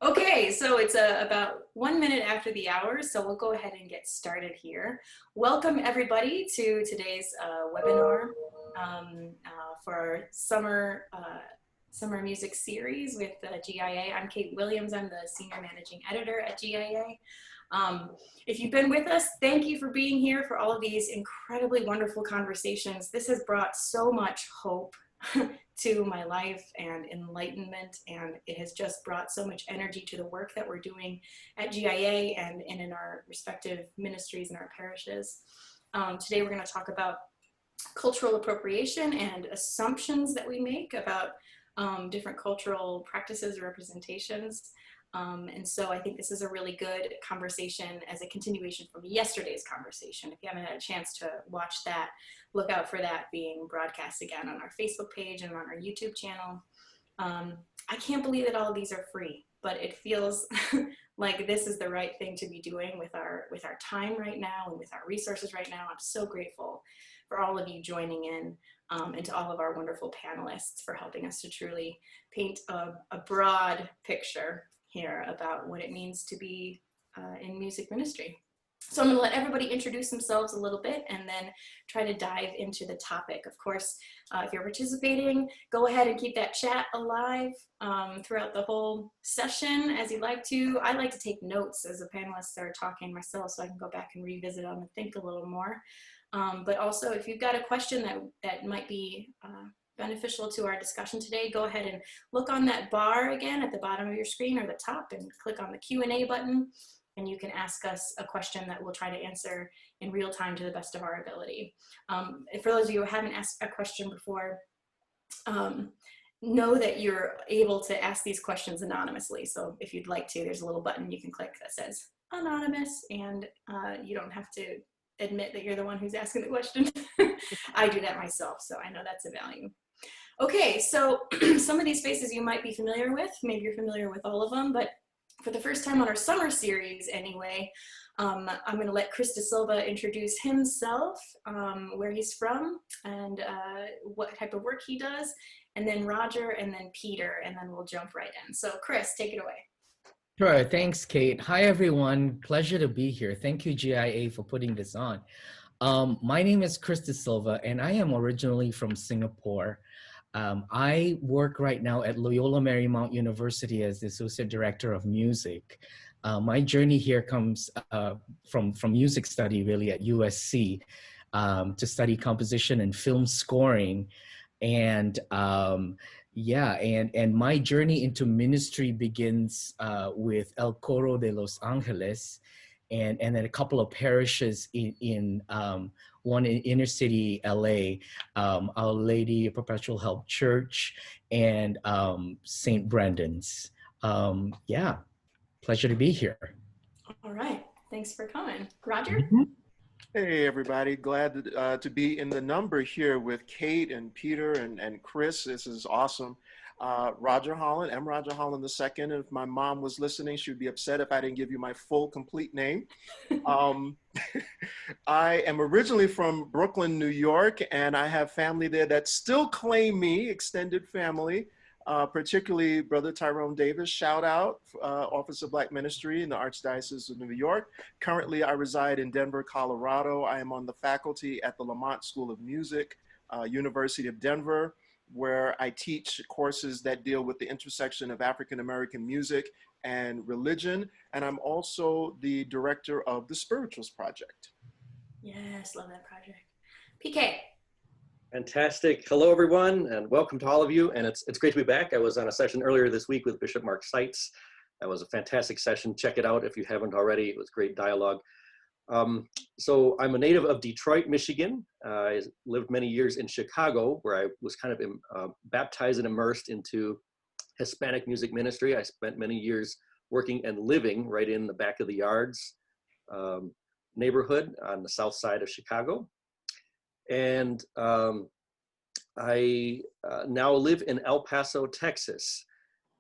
Okay, so it's about 1 minute after the hour, so we'll go ahead and get started here. Welcome everybody to today's webinar for our summer music series with GIA. I'm Kate Williams. I'm the Senior Managing Editor at GIA. If you've been with us, thank you for being here for all of these incredibly wonderful conversations. This has brought so much hope to my life and enlightenment, and it has just brought so much energy to the work that we're doing at GIA and in our respective ministries and our parishes. Today we're going to talk about cultural appropriation and assumptions that we make about different cultural practices or representations. And so I think this is a really good conversation as a continuation from yesterday's conversation. If you haven't had a chance to watch that, look out for that being broadcast again on our Facebook page and on our YouTube channel. I can't believe that all of these are free, but it feels like this is the right thing to be doing with our time right now and with our resources right now. I'm so grateful for all of you joining in, and to all of our wonderful panelists for helping us to truly paint a broad picture here about what it means to be in music ministry. So I'm going to let everybody introduce themselves a little bit and then try to dive into the topic. Of course, if you're participating, go ahead and keep that chat alive throughout the whole session as you'd like to. I like to take notes as the panelists are talking myself so I can go back and revisit them and think a little more. But also, if you've got a question that might be beneficial to our discussion today, go ahead and look on that bar again at the bottom of your screen or the top and click on the Q&A button, and you can ask us a question that we'll try to answer in real time to the best of our ability. For those of you who haven't asked a question before, know that you're able to ask these questions anonymously. So if you'd like to, there's a little button you can click that says anonymous, and you don't have to admit that you're the one who's asking the question. I do that myself, so I know that's a value. Okay, so some of these faces you might be familiar with. Maybe you're familiar with all of them, but for the first time on our summer series anyway, I'm going to let Christa Silva introduce himself, where he's from, and what type of work he does, and then Roger, and then Peter, and then we'll jump right in. So Chris, take it away. Sure. Thanks, Kate. Hi, everyone. Pleasure to be here. Thank you, GIA, for putting this on. My name is Christa Silva, and I am originally from Singapore. I work right now at Loyola Marymount University as the Associate Director of Music. My journey here comes from music study, really, at USC, to study composition and film scoring. And and my journey into ministry begins with El Coro de Los Angeles, and then a couple of parishes in one in inner city LA, Our Lady of Perpetual Help Church, and St. Brendan's. Pleasure to be here. All right, thanks for coming. Roger? Hey everybody, glad to be in the number here with Kate and Peter and Chris. This is awesome. Roger Holland, I'm Roger Holland II. If my mom was listening, she would be upset if I didn't give you my full, complete name. I am originally from Brooklyn, New York, and I have family there that still claim me, extended family. Particularly Brother Tyrone Davis, shout out, Office of Black Ministry in the Archdiocese of New York. Currently, I reside in Denver, Colorado. I am on the faculty at the Lamont School of Music, University of Denver, where I teach courses that deal with the intersection of African-American music and religion. And I'm also the director of the Spirituals Project. Yes, love that project. PK. Fantastic. Hello, everyone, and welcome to all of you. And it's great to be back. I was on a session earlier this week with Bishop Mark Seitz. That was a fantastic session. Check it out if you haven't already. It was great dialogue. So I'm a native of Detroit, Michigan. I lived many years in Chicago, where I was kind of baptized and immersed into Hispanic music ministry. I spent many years working and living right in the back of the yards neighborhood on the south side of Chicago. And I now live in El Paso, Texas,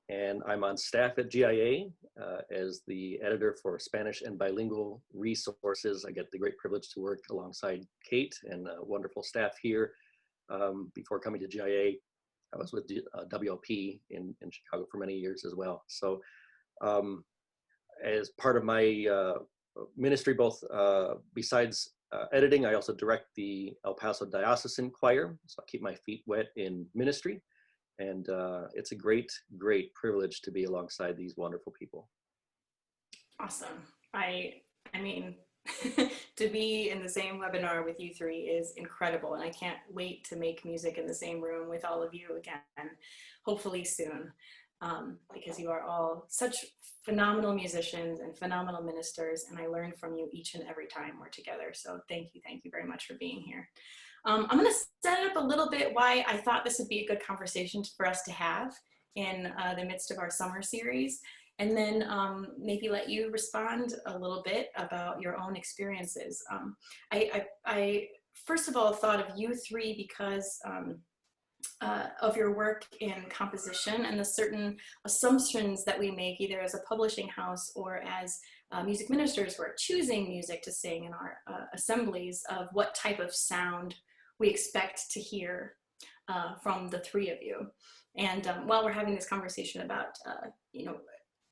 and I'm on staff at GIA as the editor for Spanish and bilingual resources. I get the great privilege to work alongside Kate and wonderful staff here. Before coming to GIA, I was with WLP in Chicago for many years as well. So As part of my ministry, both besides editing, I also direct the El Paso Diocesan Choir, so I keep my feet wet in ministry. And it's a great, great privilege to be alongside these wonderful people. Awesome. I mean, to be in the same webinar with you three is incredible, and I can't wait to make music in the same room with all of you again, hopefully soon, because you are all such phenomenal musicians and phenomenal ministers, and I learn from you each and every time we're together. So thank you very much for being here. I'm going to set up a little bit why I thought this would be a good conversation for us to have in the midst of our summer series. And then maybe let you respond a little bit about your own experiences. I first of all thought of you three because of your work in composition and the certain assumptions that we make either as a publishing house or as music ministers who are choosing music to sing in our assemblies of what type of sound we expect to hear from the three of you. And while we're having this conversation about,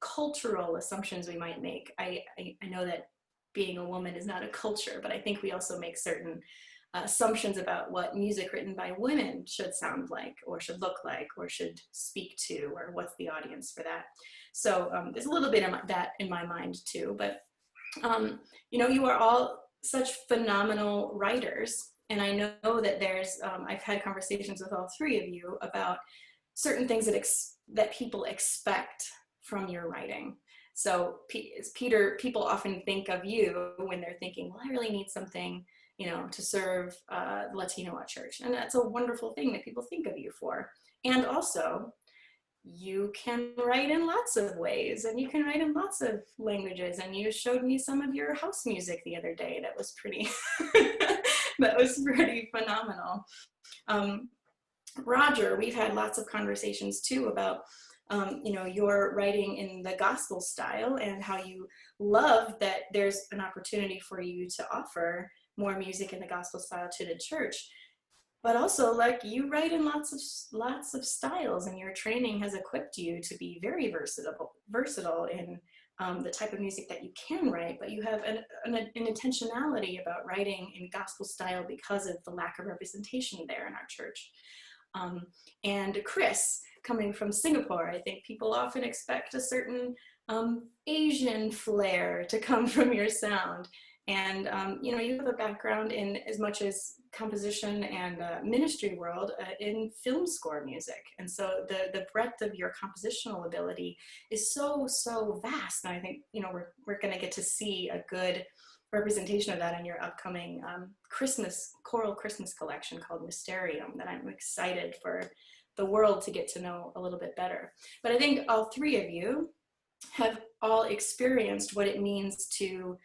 cultural assumptions we might make. I know that being a woman is not a culture, but I think we also make certain assumptions about what music written by women should sound like, or should look like, or should speak to, or what's the audience for that. So there's a little bit of that in my mind too, but you are all such phenomenal writers. And I know that there's, I've had conversations with all three of you about certain things that people expect from your writing. So Peter, people often think of you when they're thinking, well, I really need something, to serve the Latino at church. And that's a wonderful thing that people think of you for. And also, you can write in lots of ways, and you can write in lots of languages. And you showed me some of your house music the other day. That was pretty, that was pretty phenomenal. Roger, we've had lots of conversations too about your writing in the gospel style and how you love that there's an opportunity for you to offer more music in the gospel style to the church. But also, like, you write in lots of styles, and your training has equipped you to be very versatile in the type of music that you can write, but you have an intentionality about writing in gospel style because of the lack of representation there in our church. And Chris, coming from Singapore, I think people often expect a certain Asian flair to come from your sound. And, you have a background in as much as composition and ministry world in film score music. And so the breadth of your compositional ability is so, so vast. And I think, we're going to get to see a good representation of that in your upcoming choral Christmas collection called Mysterium that I'm excited for the world to get to know a little bit better. But I think all three of you have all experienced what it means to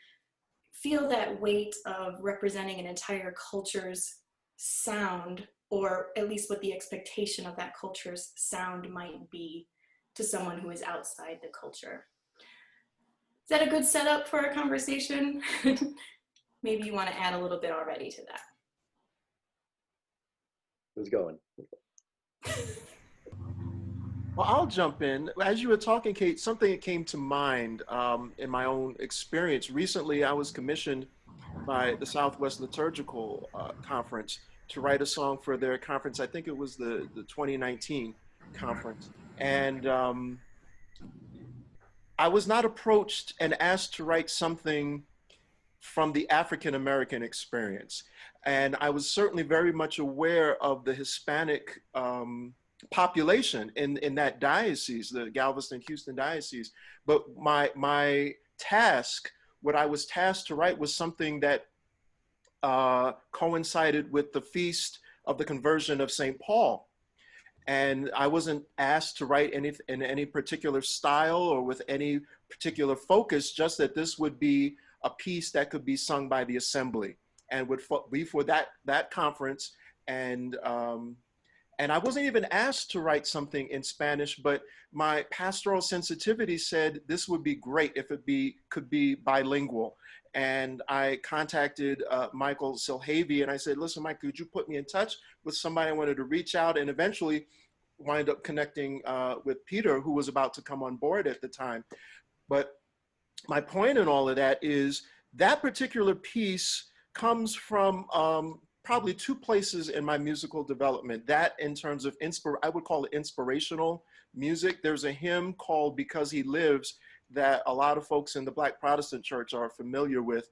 feel that weight of representing an entire culture's sound, or at least what the expectation of that culture's sound might be to someone who is outside the culture. Is that a good setup for a conversation? Maybe you want to add a little bit already to that. Who's going? Well, I'll jump in. As you were talking, Kate, something that came to mind in my own experience. Recently, I was commissioned by the Southwest Liturgical Conference to write a song for their conference. I think it was the 2019 conference. And I was not approached and asked to write something from the African-American experience. And I was certainly very much aware of the Hispanic population in that diocese, the Galveston, Houston diocese. But my task, what I was tasked to write, was something that coincided with the feast of the conversion of St. Paul. And I wasn't asked to write in any particular style or with any particular focus, just that this would be a piece that could be sung by the assembly and would be for that conference. And I wasn't even asked to write something in Spanish, but my pastoral sensitivity said this would be great if it could be bilingual. And I contacted Michael Silhavy, and I said, listen, Mike, could you put me in touch with somebody? I wanted to reach out, and eventually wind up connecting with Peter, who was about to come on board at the time. But my point in all of that is that particular piece comes from probably two places in my musical development. That in terms of I would call it inspirational music. There's a hymn called "Because He Lives" that a lot of folks in the Black Protestant church are familiar with,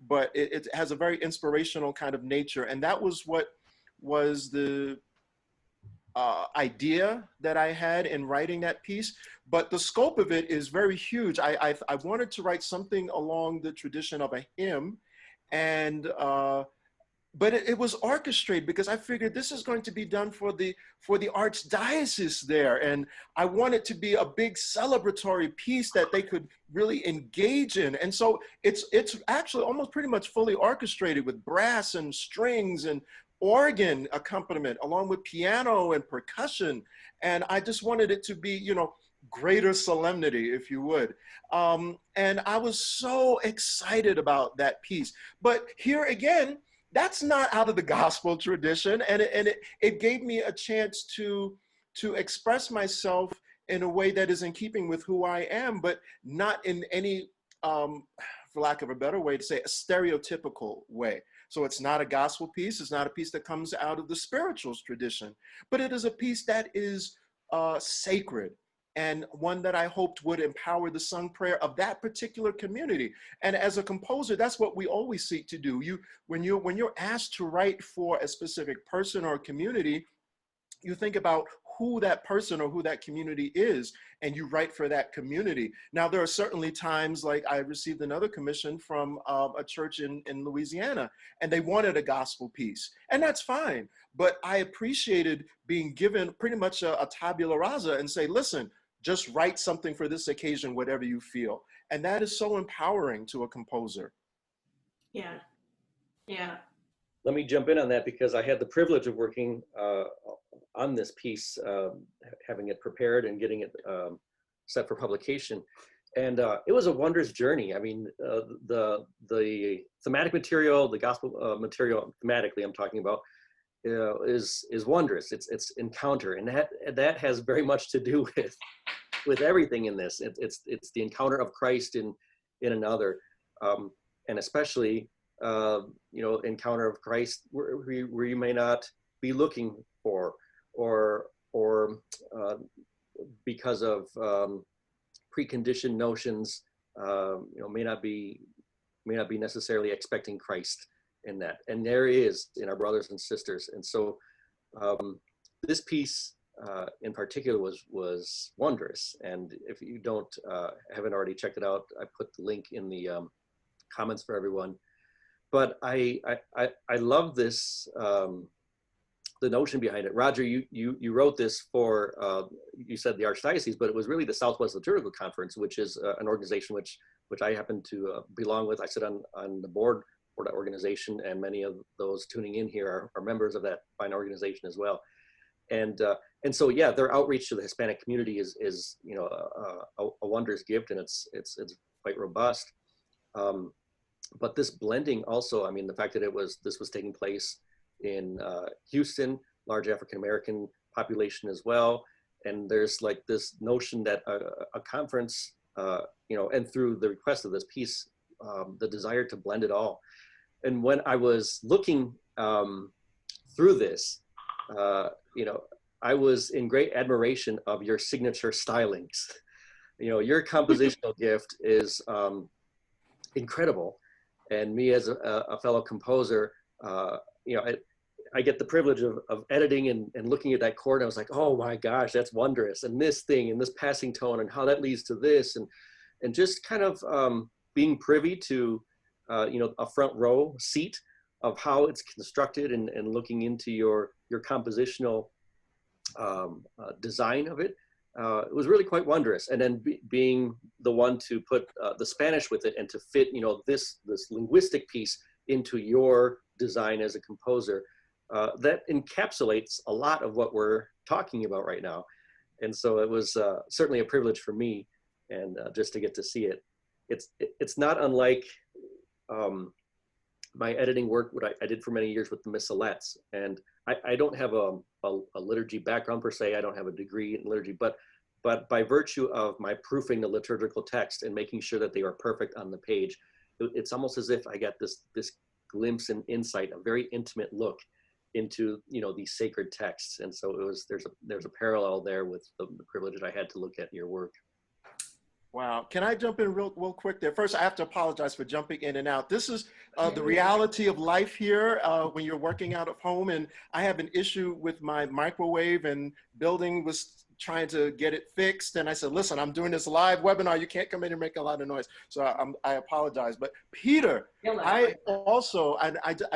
but it has a very inspirational kind of nature. And that was what was the idea that I had in writing that piece, but the scope of it is very huge. I wanted to write something along the tradition of a hymn, and but it was orchestrated because I figured this is going to be done for the archdiocese there, and I want it to be a big celebratory piece that they could really engage in. And so it's actually almost pretty much fully orchestrated with brass and strings and organ accompaniment along with piano and percussion. And I just wanted it to be, you know, greater solemnity, if you would. And I was so excited about that piece. But here again, that's not out of the gospel tradition. And it gave me a chance to express myself in a way that is in keeping with who I am, but not in any, for lack of a better way to say, a stereotypical way. So it's not a gospel piece. It's not a piece that comes out of the spirituals tradition, but it is a piece that is sacred, and one that I hoped would empower the sung prayer of that particular community. And as a composer, that's what we always seek to do. When you're asked to write for a specific person or community, you think about who that person or who that community is, and you write for that community. Now, there are certainly times, like I received another commission from a church in Louisiana, and they wanted a gospel piece, and that's fine. But I appreciated being given pretty much a tabula rasa and say, listen, just write something for this occasion, whatever you feel. And that is so empowering to a composer. Yeah, yeah. Let me jump in on that because I had the privilege of working on this piece, having it prepared and getting it set for publication. And it was a wondrous journey. I mean, the thematic material, the gospel material, thematically I'm talking about, is wondrous. It's encounter, and that has very much to do with everything in this. It's the encounter of Christ in another, and especially encounter of Christ where you may not be looking for, or because of preconditioned notions, may not be necessarily expecting Christ in that. And there is in our brothers and sisters. And so this piece in particular was wondrous. And if you haven't already checked it out, I put the link in the comments for everyone. But I love this, the notion behind it. Roger, you wrote this for, you said the Archdiocese, but it was really the Southwest Liturgical Conference, which is an organization which I happen to belong with. I sit on the board for that organization, and many of those tuning in here are members of that fine organization as well. And so, yeah, their outreach to the Hispanic community is a wondrous gift, and it's quite robust. But this blending also, I mean, the fact that this was taking place in Houston, large African-American population as well. And there's like this notion that a conference, and through the request of this piece, the desire to blend it all. And when I was looking through this, I was in great admiration of your signature stylings. Your compositional gift is incredible. And me as a fellow composer, I get the privilege of editing and looking at that chord. And I was like, oh my gosh, that's wondrous. And this thing and this passing tone and how that leads to this. And just kind of being privy to, a front row seat of how it's constructed and looking into your compositional design of it. It was really quite wondrous. And then being the one to put the Spanish with it and to fit, this linguistic piece into your design as a composer, that encapsulates a lot of what we're talking about right now. And so it was certainly a privilege for me, and just to get to see it. It's not unlike my editing work, what I did for many years with the Missalettes. And I don't have a liturgy background per se. I don't have a degree in liturgy, but by virtue of my proofing the liturgical text and making sure that they are perfect on the page, it's almost as if I got this glimpse and insight, a very intimate look into, you know, these sacred texts. And so there's a parallel there with the privilege that I had to look at your work. Wow. Can I jump in real quick there? First, I have to apologize for jumping in and out. This is the reality of life here when you're working out of home. And I have an issue with my microwave, and building was trying to get it fixed. And I said, listen, I'm doing this live webinar. You can't come in and make a lot of noise. So I apologize. But Peter, I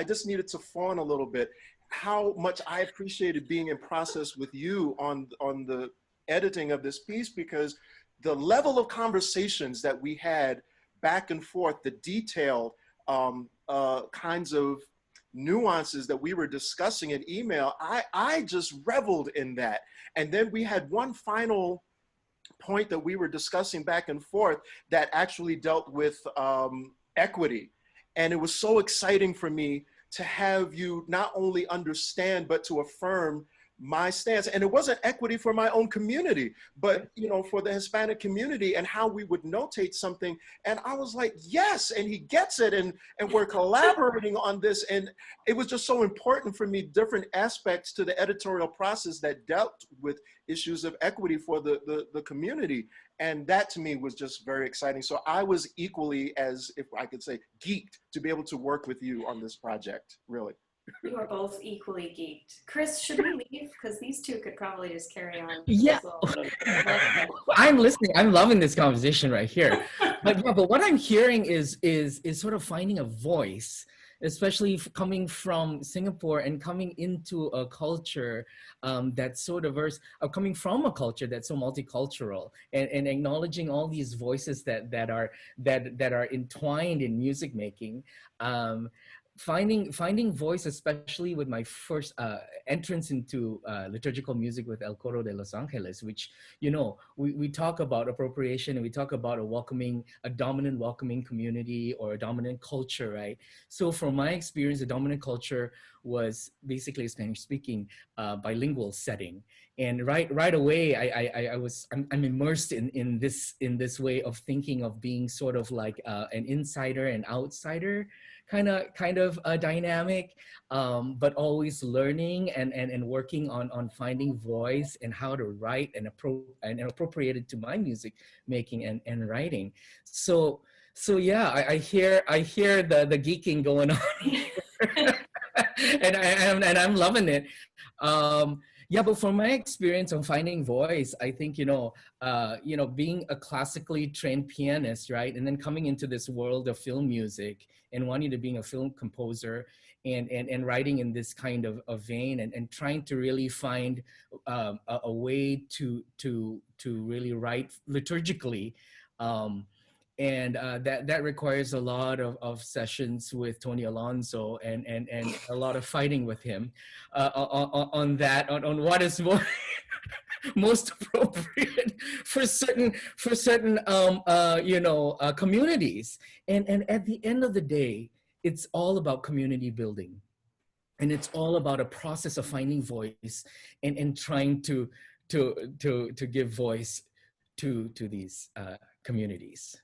just needed to fawn a little bit how much I appreciated being in process with you on the editing of this piece, because the level of conversations that we had back and forth, the detailed kinds of nuances that we were discussing in email, I just reveled in that. And then we had one final point that we were discussing back and forth that actually dealt with equity. And it was so exciting for me to have you not only understand, but to affirm my stance. And it wasn't equity for my own community, but, you know, for the Hispanic community, and how we would notate something. And I was like, yes, and he gets it. And we're collaborating on this. And it was just so important for me, different aspects to the editorial process that dealt with issues of equity for the community. And that to me was just very exciting. So I was equally, as if I could say, geeked to be able to work with you on this project, really. You are both equally geeked. Chris, should we leave? Because these two could probably just carry on. Yeah. I'm listening. I'm loving this conversation right here. But yeah, but what I'm hearing is sort of finding a voice, especially coming from Singapore and coming into a culture that's so diverse, coming from a culture that's so multicultural, and acknowledging all these voices that are entwined in music making. Finding voice, especially with my first entrance into liturgical music with El Coro de Los Angeles, which, you know, we talk about appropriation, and we talk about a dominant welcoming community or a dominant culture, right? So from my experience, the dominant culture was basically a Spanish speaking bilingual setting. And right away, I'm immersed in this way of thinking of being sort of like an insider and outsider kind of a dynamic, but always learning and working on finding voice and how to write and appropriate it to my music making and writing. So yeah, I hear the geeking going on. and I'm loving it. Yeah, but from my experience on finding voice, I think, being a classically trained pianist, right? And then coming into this world of film music and wanting to being a film composer and writing in this kind of vein and trying to really find a way to really write liturgically. And that requires a lot of sessions with Tony Alonso and a lot of fighting with him on what is most appropriate for certain communities. And at the end of the day, it's all about community building, and it's all about a process of finding voice and trying to give voice to these communities.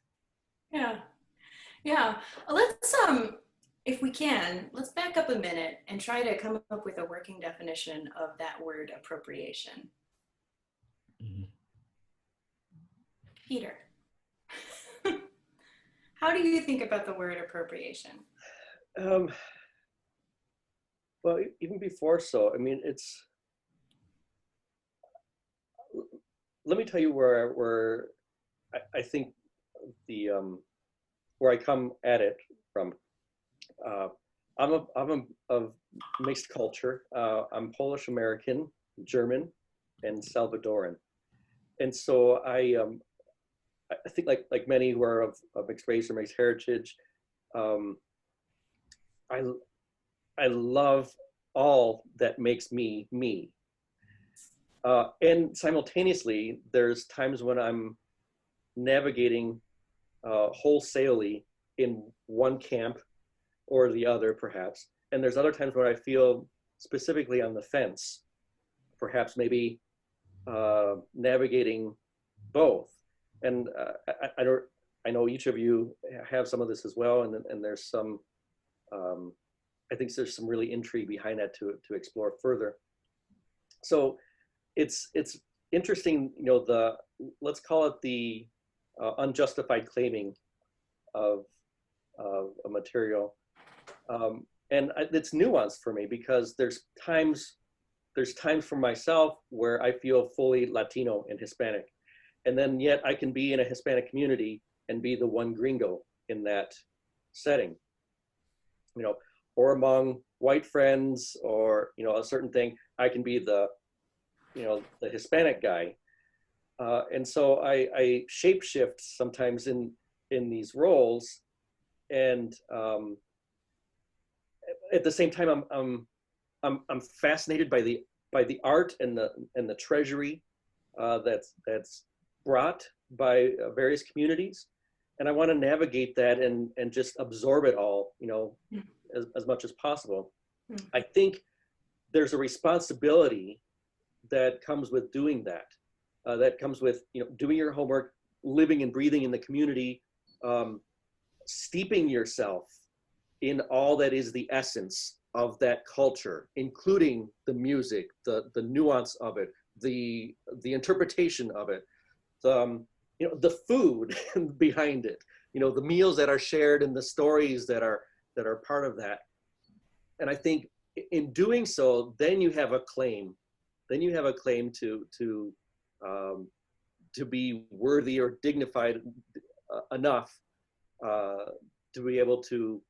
Yeah. Let's, if we can, let's back up a minute and try to come up with a working definition of that word appropriation. Mm-hmm. Peter, how do you think about the word appropriation? Well, even before so, I mean, let me tell you where I think where I come at it from. I'm of mixed culture. I'm Polish American, German, and Salvadoran, and so I think like many who are of mixed race or mixed heritage, I love all that makes me me. And simultaneously, there's times when I'm navigating wholesalely in one camp or the other, perhaps. And there's other times where I feel specifically on the fence, perhaps maybe navigating both. And I know each of you have some of this as well, and there's some, I think there's some really intrigue behind that to explore further. So it's interesting, you know, let's call it the unjustified claiming of a material. And it's nuanced for me because there's times for myself where I feel fully Latino and Hispanic. And then yet I can be in a Hispanic community and be the one gringo in that setting, you know, or among white friends or, you know, a certain thing, I can be the, you know, the Hispanic guy. And so I shapeshift sometimes in these roles. And at the same time, I'm fascinated by the art and the treasury that's brought by various communities, and I want to navigate that and just absorb it all, you know, as much as possible. I think there's a responsibility that comes with doing that. That comes with, you know, doing your homework, living and breathing in the community, steeping yourself in all that is the essence of that culture, including the music, the nuance of it, the interpretation of it, you know, the food behind it, you know, the meals that are shared and the stories that are part of that. And I think in doing so, then you have a claim. Then you have a claim to be worthy or dignified enough to be able to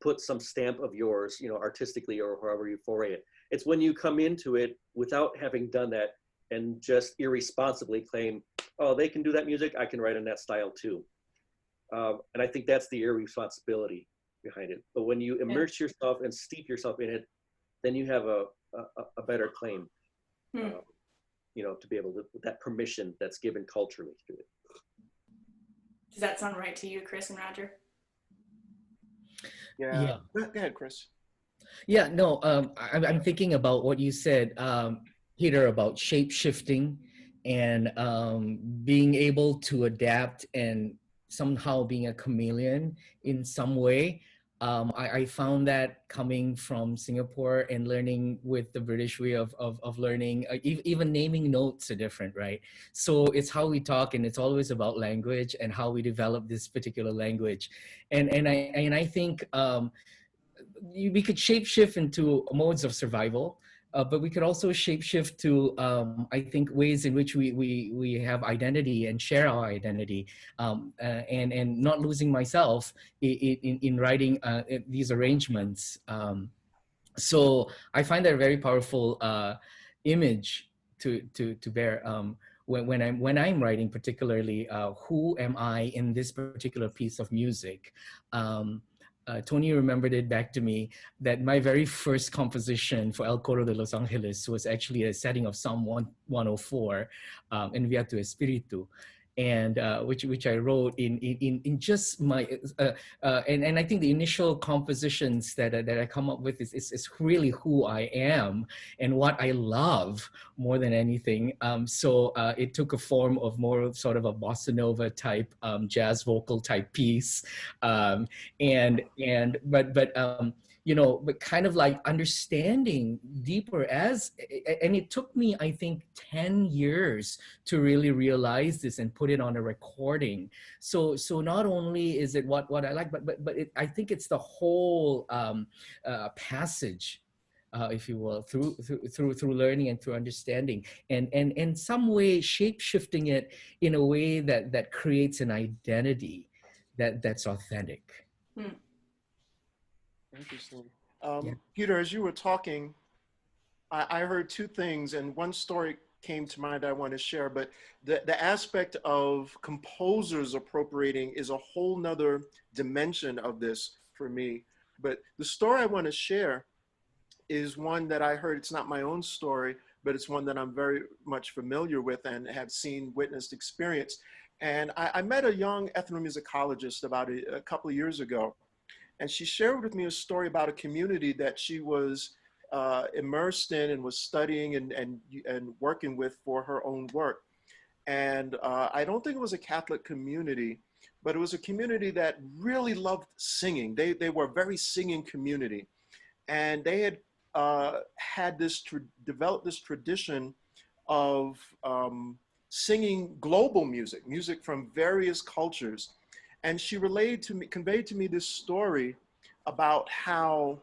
put some stamp of yours, you know, artistically or however you foray it. It's when you come into it without having done that and just irresponsibly claim, oh, they can do that music, I can write in that style too. And I think that's the irresponsibility behind it. But when you immerse yourself and steep yourself in it, then you have a better claim, you know, to be able to, with that permission that's given culturally to it. Does that sound right to you, Chris and Roger? Yeah. Go ahead, Chris. Yeah, no, I'm thinking about what you said, Peter, about shape shifting and being able to adapt and somehow being a chameleon in some way. I found that coming from Singapore and learning with the British way of learning, even naming notes are different, right? So it's how we talk, and it's always about language and how we develop this particular language. And I think we could shapeshift into modes of survival, but we could also shapeshift to, I think, ways in which we have identity and share our identity, and not losing myself in writing these arrangements. So I find that a very powerful image to bear. When I'm writing, particularly, who am I in this particular piece of music? Tony remembered it back to me that my very first composition for El Coro de Los Angeles was actually a setting of Psalm 104, Envía tu Espíritu, and which I wrote in just my and I think the initial compositions that I come up with is really who I am and what I love more than anything. So it took a form of more sort of a bossa nova type jazz vocal type piece, you know, but kind of like understanding deeper and it took me, I think, 10 years to really realize this and put it on a recording. So not only is it what I like, but I think it's the whole passage, if you will, through learning and through understanding, and in some way shape-shifting it in a way that creates an identity that's authentic. Interesting. Peter, as you were talking, I heard two things, and one story came to mind I want to share, but the aspect of composers appropriating is a whole nother dimension of this for me. But the story I want to share is one that I heard. It's not my own story, but it's one that I'm very much familiar with and have seen, witnessed, experienced. And I met a young ethnomusicologist about a couple of years ago, and she shared with me a story about a community that she was immersed in and was studying and working with for her own work. And I don't think it was a Catholic community, but it was a community that really loved singing. They were a very singing community. And they had developed this tradition of singing global music, music from various cultures. And she conveyed to me this story about how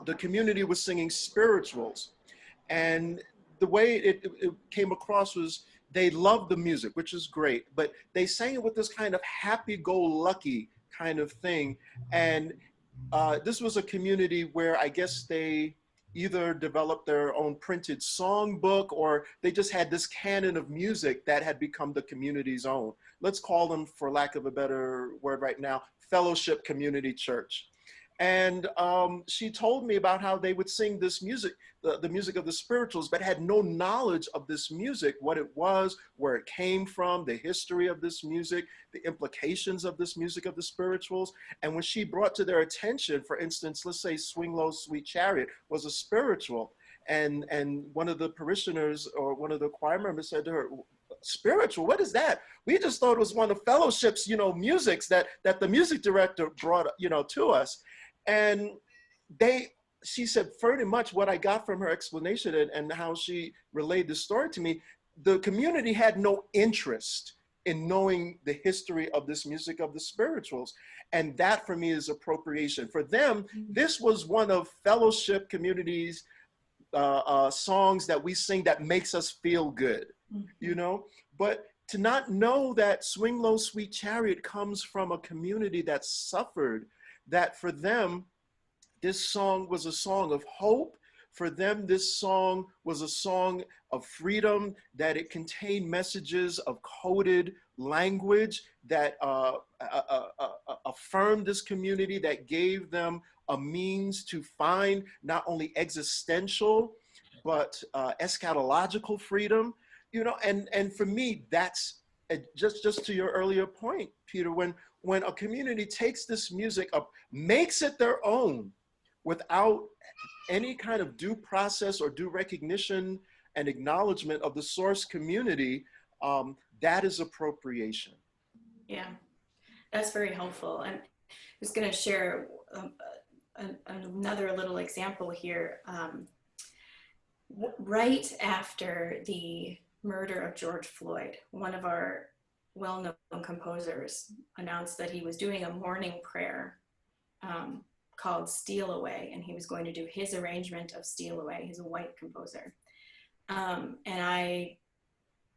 the community was singing spirituals. And the way it came across was they loved the music, which is great, but they sang it with this kind of happy-go-lucky kind of thing. And this was a community where I guess they either developed their own printed songbook or they just had this canon of music that had become the community's own. Let's call them, for lack of a better word right now, Fellowship Community Church. And she told me about how they would sing this music, the music of the spirituals, but had no knowledge of this music, what it was, where it came from, the history of this music, the implications of this music of the spirituals. And when she brought to their attention, for instance, let's say Swing Low, Sweet Chariot was a spiritual. And one of the parishioners or one of the choir members said to her, spiritual, what is that? We just thought it was one of Fellowship's, musics that the music director brought, to us. And she said, pretty much what I got from her explanation and how she relayed the story to me, the community had no interest in knowing the history of this music of the spirituals. And that for me is appropriation. For them, this was one of Fellowship Community's songs that we sing that makes us feel good, But to not know that Swing Low, Sweet Chariot comes from a community that suffered, that for them, this song was a song of hope. For them, this song was a song of freedom, that it contained messages of coded language that affirmed this community, that gave them a means to find not only existential, but eschatological freedom. And for me, that's just to your earlier point, Peter, when a community takes this music up, makes it their own without any kind of due process or due recognition and acknowledgement of the source community, that is appropriation. Yeah, that's very helpful. And I was going to share another little example here. Right after the murder of George Floyd, one of our well-known composers announced that he was doing a morning prayer called Steal Away, and he was going to do his arrangement of Steal Away. He's a white composer. And I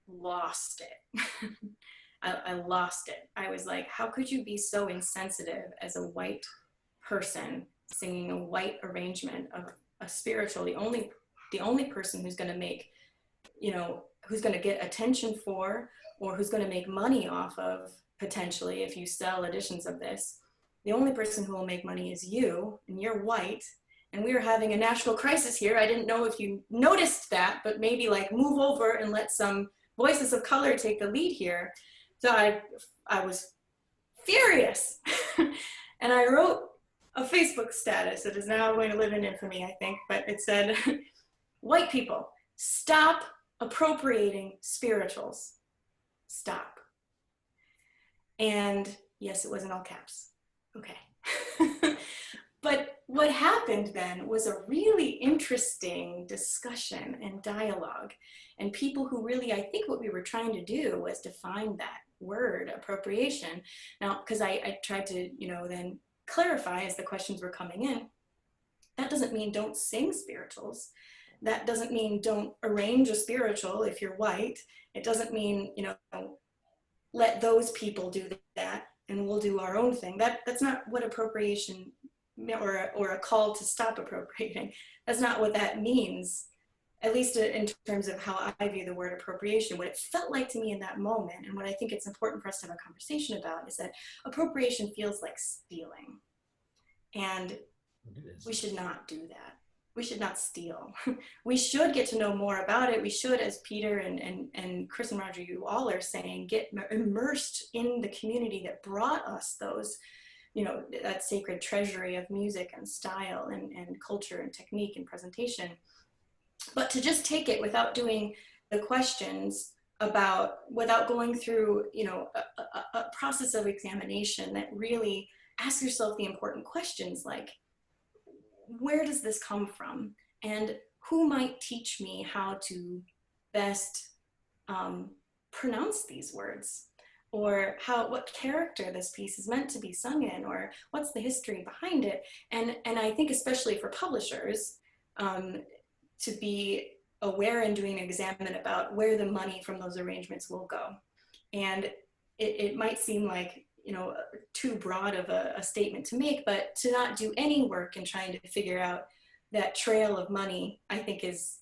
lost it. I lost it. I was like, how could you be so insensitive as a white person singing a white arrangement of a spiritual, the only person who's going to make, who's going to get attention for, or who's going to make money off of, potentially, if you sell editions of this, the only person who will make money is you, and you're white, and we are having a national crisis here. I didn't know if you noticed that, but maybe move over and let some voices of color take the lead here. So I was furious. And I wrote a Facebook status that is now going to live in infamy, I think, but it said, white people, stop appropriating spirituals. Stop. And yes, it was in all caps. Okay. But what happened then was a really interesting discussion and dialogue, and people who really, I think what we were trying to do was define that word appropriation. Now, because I tried to, then clarify as the questions were coming in, that doesn't mean don't sing spirituals. That doesn't mean don't arrange a spiritual if you're white. It doesn't mean, let those people do that and we'll do our own thing. That's not what appropriation or a call to stop appropriating. That's not what that means, at least in terms of how I view the word appropriation. What it felt like to me in that moment, and what I think it's important for us to have a conversation about, is that appropriation feels like stealing. And we should not do that. We should not steal. We should get to know more about it. We should, as Peter and Chris and Roger, you all are saying, get immersed in the community that brought us those, you know, that sacred treasury of music and style and culture and technique and presentation. But to just take it without doing the questions without going through, you know, a process of examination that really asks yourself the important questions like, where does this come from? And who might teach me how to best pronounce these words? Or what character this piece is meant to be sung in, or what's the history behind it? And I think especially for publishers, to be aware and doing an examine about where the money from those arrangements will go. And it might seem like, you know, too broad of a statement to make, but to not do any work in trying to figure out that trail of money, I think is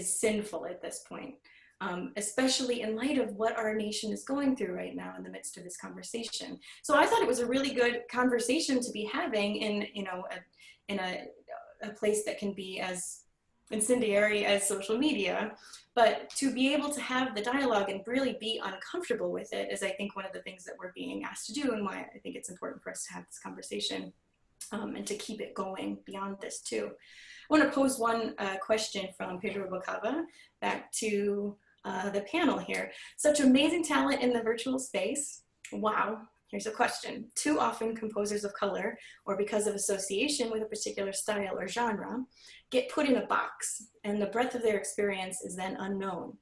sinful at this point. Especially in light of what our nation is going through right now in the midst of this conversation. So I thought it was a really good conversation to be having in, you know, in a place that can be as incendiary as social media, but to be able to have the dialogue and really be uncomfortable with it is, I think, one of the things that we're being asked to do, and why I think it's important for us to have this conversation and to keep it going beyond this too. I want to pose one question from Pedro Bocava back to the panel here. Such amazing talent in the virtual space. Wow. Here's a question. Too often composers of color, or because of association with a particular style or genre, get put in a box, and the breadth of their experience is then unknown.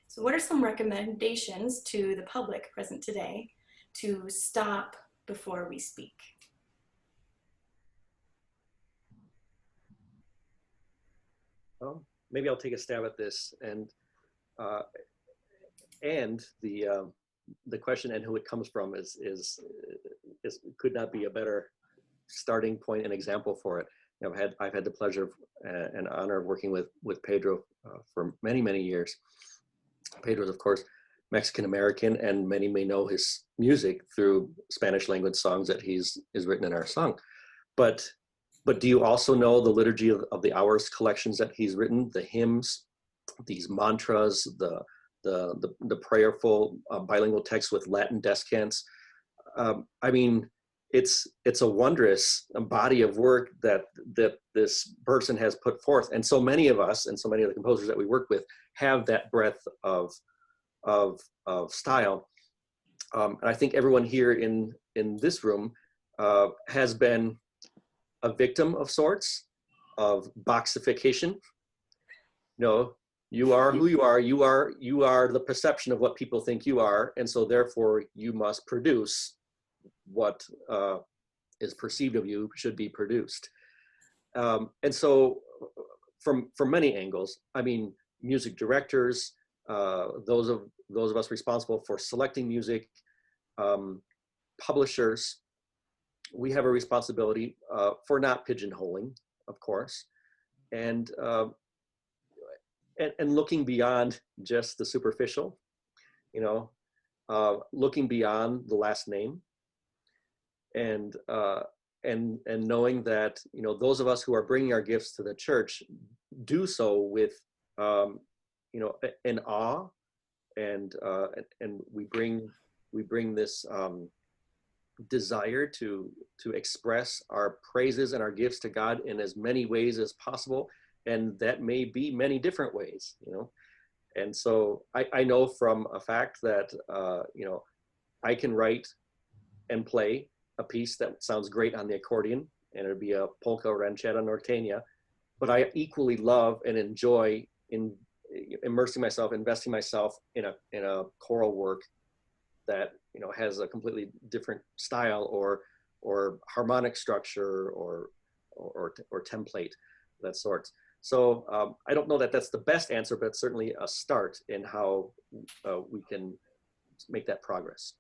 So what are some recommendations to the public present today to stop before we speak? Well, maybe I'll take a stab at this, and the question and who it comes from is could not be a better starting point and example for it. You know, I've had the pleasure and honor of working with Pedro for many years. Pedro's, of course, Mexican American, and many may know his music through Spanish language songs that he's written in our song. But do you also know the liturgy of the hours collections that he's written, the hymns, these mantras, the prayerful bilingual text with Latin descants? I mean, it's a wondrous body of work that this person has put forth, and so many of us and so many of the composers that we work with have that breadth of style. And I think everyone here in this room has been a victim of sorts of boxification. You know, you are who you are. You are the perception of what people think you are, and so therefore you must produce what is perceived of you should be produced. And so, from many angles, I mean, music directors, those of us responsible for selecting music, publishers, we have a responsibility for not pigeonholing, of course, and looking beyond just the superficial, you know, looking beyond the last name, and knowing that, you know, those of us who are bringing our gifts to the church do so with, you know, an awe, and we bring this desire to express our praises and our gifts to God in as many ways as possible, and that may be many different ways, you know. And so I know from a fact that you know, I can write and play a piece that sounds great on the accordion, and it'd be a polka ranchera norteña, but I equally love and enjoy immersing myself, investing myself in a choral work that, you know, has a completely different style or harmonic structure or template, that sort. So I don't know that that's the best answer, but it's certainly a start in how we can make that progress.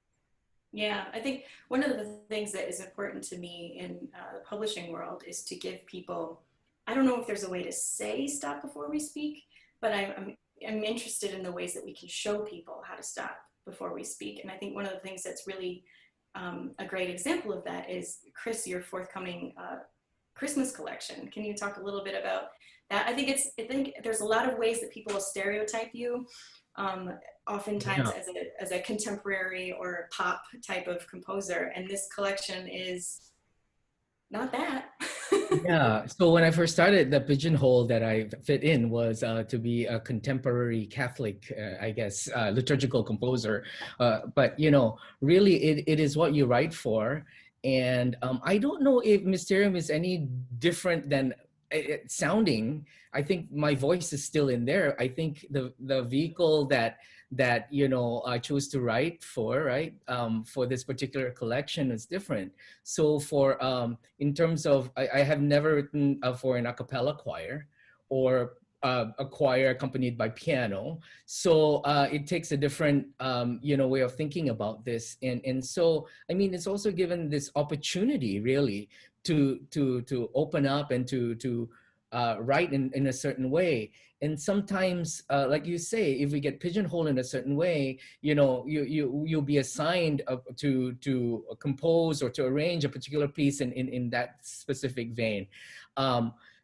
Yeah, I think one of the things that is important to me in the publishing world is to give people, I don't know if there's a way to say stop before we speak, but I'm interested in the ways that we can show people how to stop before we speak. And I think one of the things that's really a great example of that is, Chris, your forthcoming Christmas collection. Can you talk a little bit about that? I think there's a lot of ways that people will stereotype you, oftentimes as a contemporary or pop type of composer. And this collection is not that. Yeah. So when I first started, the pigeonhole that I fit in was to be a contemporary Catholic, I guess, liturgical composer. But you know, really, it is what you write for. And I don't know if Mysterium is any different than sounding. I think my voice is still in there. I think the vehicle that you know I chose to write for, right, for this particular collection is different. So for in terms of, I have never written for an a cappella choir or a choir accompanied by piano. So it takes a different, you know, way of thinking about this. And so, I mean, it's also given this opportunity really to open up and to write in a certain way. And sometimes, like you say, if we get pigeonholed in a certain way, you know, you'll be assigned to compose or to arrange a particular piece in that specific vein.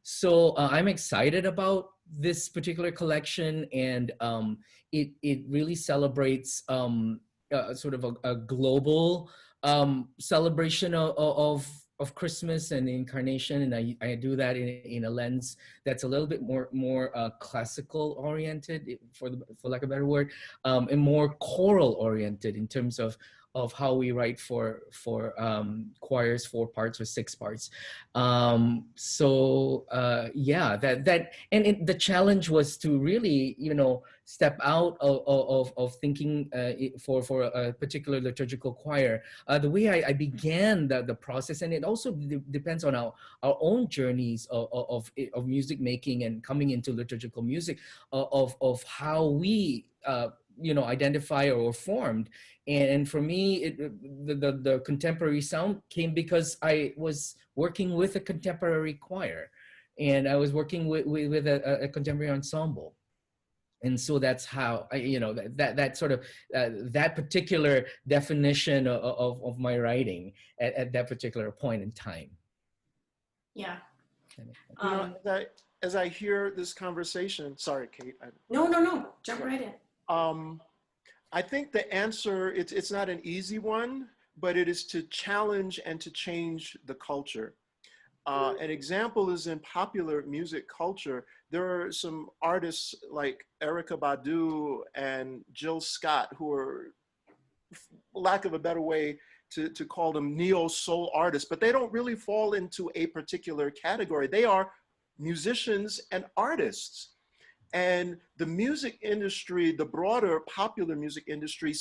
So I'm excited about this particular collection, and it really celebrates sort of a global celebration of Christmas and the incarnation, and I do that in a lens that's a little bit more classical oriented, for lack of a better word, and more choral oriented in terms of how we write for choirs, 4 parts or 6 parts. So yeah, the challenge was to really, you know, step out of thinking for a particular liturgical choir. The way I began the process, and it also depends on our own journeys of music making and coming into liturgical music, of how we you know, identify or formed. And for me, the contemporary sound came because I was working with a contemporary choir, and I was working with a contemporary ensemble. And so that's how you know, that sort of that particular definition of my writing at that particular point in time. Yeah. You know, as I hear this conversation, sorry, Kate. No, jump right in. I think the answer, it's not an easy one, but it is to challenge and to change the culture. An example is in popular music culture. There are some artists like Erykah Badu and Jill Scott who are, lack of a better way to call them, neo soul artists, but they don't really fall into a particular category. They are musicians and artists. And the music industry, the broader popular music industry,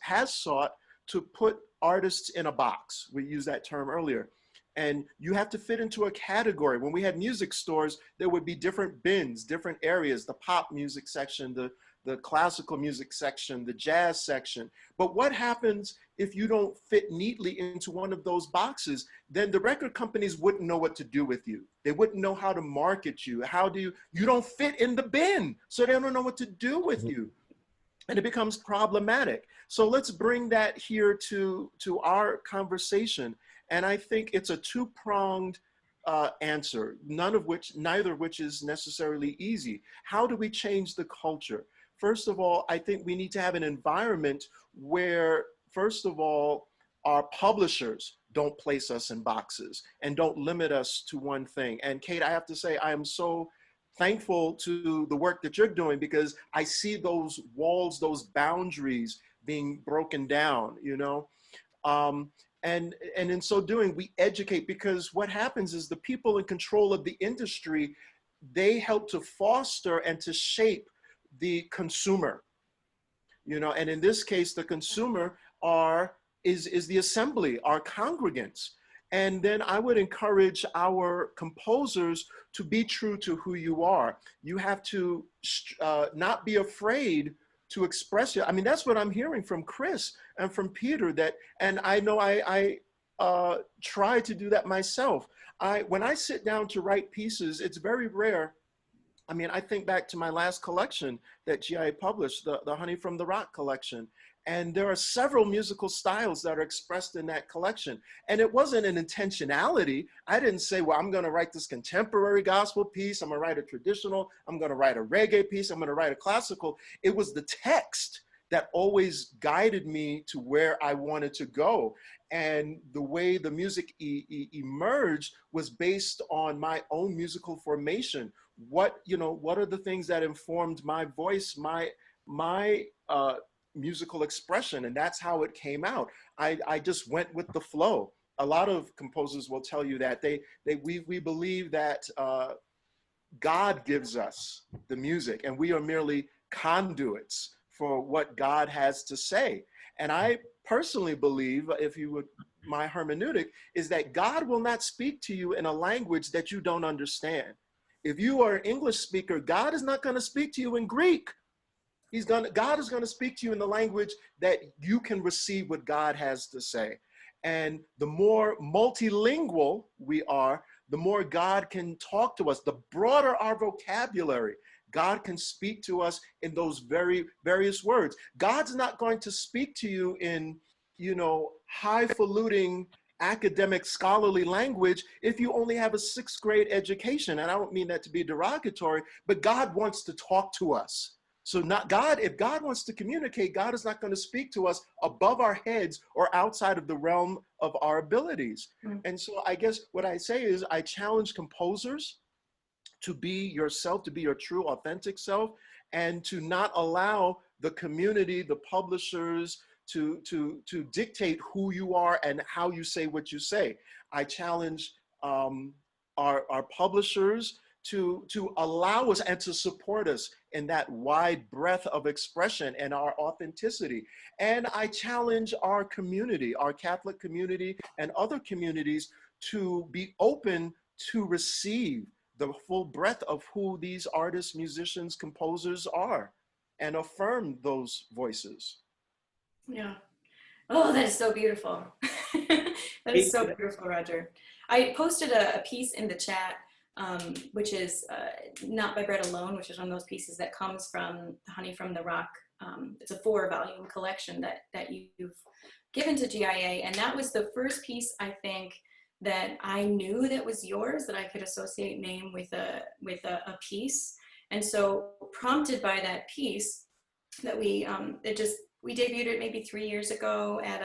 has sought to put artists in a box. We used that term earlier. And you have to fit into a category. When we had music stores, there would be different bins, different areas, the pop music section, the classical music section, the jazz section. But what happens if you don't fit neatly into one of those boxes? Then the record companies wouldn't know what to do with you. They wouldn't know how to market you. You don't fit in the bin, so they don't know what to do with you. And it becomes problematic. So let's bring that here to our conversation. And I think it's a two-pronged answer, neither of which is necessarily easy. How do we change the culture? First of all, I think we need to have an environment where, first of all, our publishers don't place us in boxes and don't limit us to one thing. And Kate, I have to say, I am so thankful to the work that you're doing, because I see those walls, those boundaries being broken down, you know? And in so doing, we educate, because what happens is the people in control of the industry, they help to foster and to shape the consumer, you know? And in this case, the consumer is the assembly, our congregants. And then I would encourage our composers to be true to who you are. You have to not be afraid to express it. I mean, that's what I'm hearing from Chris and from Peter, and I know I try to do that myself. When I sit down to write pieces, it's very rare. I mean, I think back to my last collection that GIA published, the Honey from the Rock collection. And there are several musical styles that are expressed in that collection. And it wasn't an intentionality. I didn't say, well, I'm going to write this contemporary gospel piece. I'm going to write a traditional. I'm going to write a reggae piece. I'm going to write a classical. It was the text that always guided me to where I wanted to go. And the way the music emerged was based on my own musical formation. What are the things that informed my voice, my musical expression, and that's how it came out. I just went with the flow. A lot of composers will tell you that we believe that God gives us the music, and we are merely conduits for what God has to say. And I personally believe, if you would, my hermeneutic is that God will not speak to you in a language that you don't understand. If you are an English speaker, God is not going to speak to you in Greek. God is going to speak to you in the language that you can receive what God has to say. And the more multilingual we are, the more God can talk to us. The broader our vocabulary, God can speak to us in those very various words. God's not going to speak to you in, highfalutin academic scholarly language if you only have a 6th grade education. And I don't mean that to be derogatory, but God wants to talk to us. So if God wants to communicate, God is not going to speak to us above our heads or outside of the realm of our abilities. And so I guess what I say is I challenge composers to be yourself, to be your true, authentic self, and to not allow the community, the publishers, to dictate who you are and how you say what you say. I challenge our publishers to allow us and to support us in that wide breadth of expression and our authenticity. And I challenge our community, our Catholic community and other communities to be open to receive the full breadth of who these artists, musicians, composers are, and affirm those voices. Yeah. Oh, that is so beautiful. That is so beautiful, Roger. I posted a piece in the chat, which is Not by Bread Alone, which is one of those pieces that comes from Honey from the Rock. It's a 4-volume collection that you've given to GIA. And that was the first piece, I think, that I knew that was yours, that I could associate name with a piece. And so prompted by that piece that we debuted it maybe 3 years ago at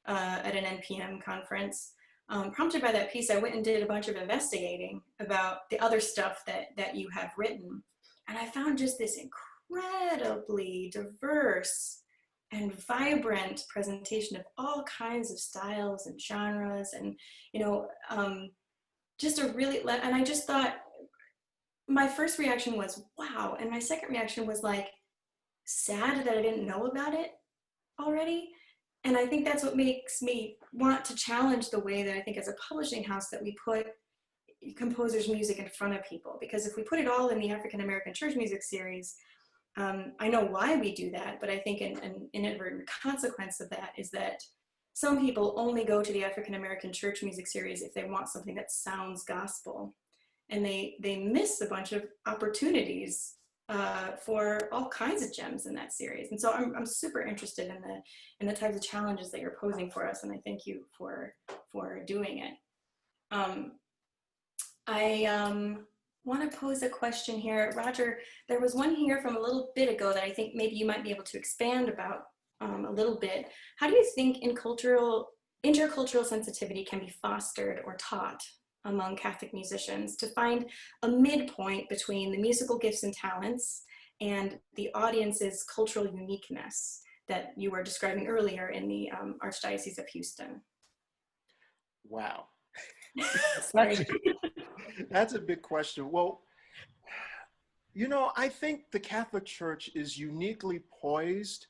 an NPM conference. Prompted by that piece, I went and did a bunch of investigating about the other stuff that you have written. And I found just this incredibly diverse and vibrant presentation of all kinds of styles and genres. And, and I just thought, my first reaction was, wow. And my second reaction was like, sad that I didn't know about it already. And I think that's what makes me want to challenge the way that I think as a publishing house that we put composers' music in front of people. Because if we put it all in the African American Church Music Series, I know why we do that, but I think an inadvertent consequence of that is that some people only go to the African American Church Music Series if they want something that sounds gospel. And they miss a bunch of opportunities for all kinds of gems in that series. And so I'm super interested in the types of challenges that you're posing for us, and I thank you for doing it. I want to pose a question here. Roger, there was one here from a little bit ago that I think maybe you might be able to expand about a little bit. How do you think intercultural sensitivity can be fostered or taught among Catholic musicians to find a midpoint between the musical gifts and talents and the audience's cultural uniqueness that you were describing earlier in the Archdiocese of Houston? Wow. Sorry. That's a big question. Well, I think the Catholic Church is uniquely poised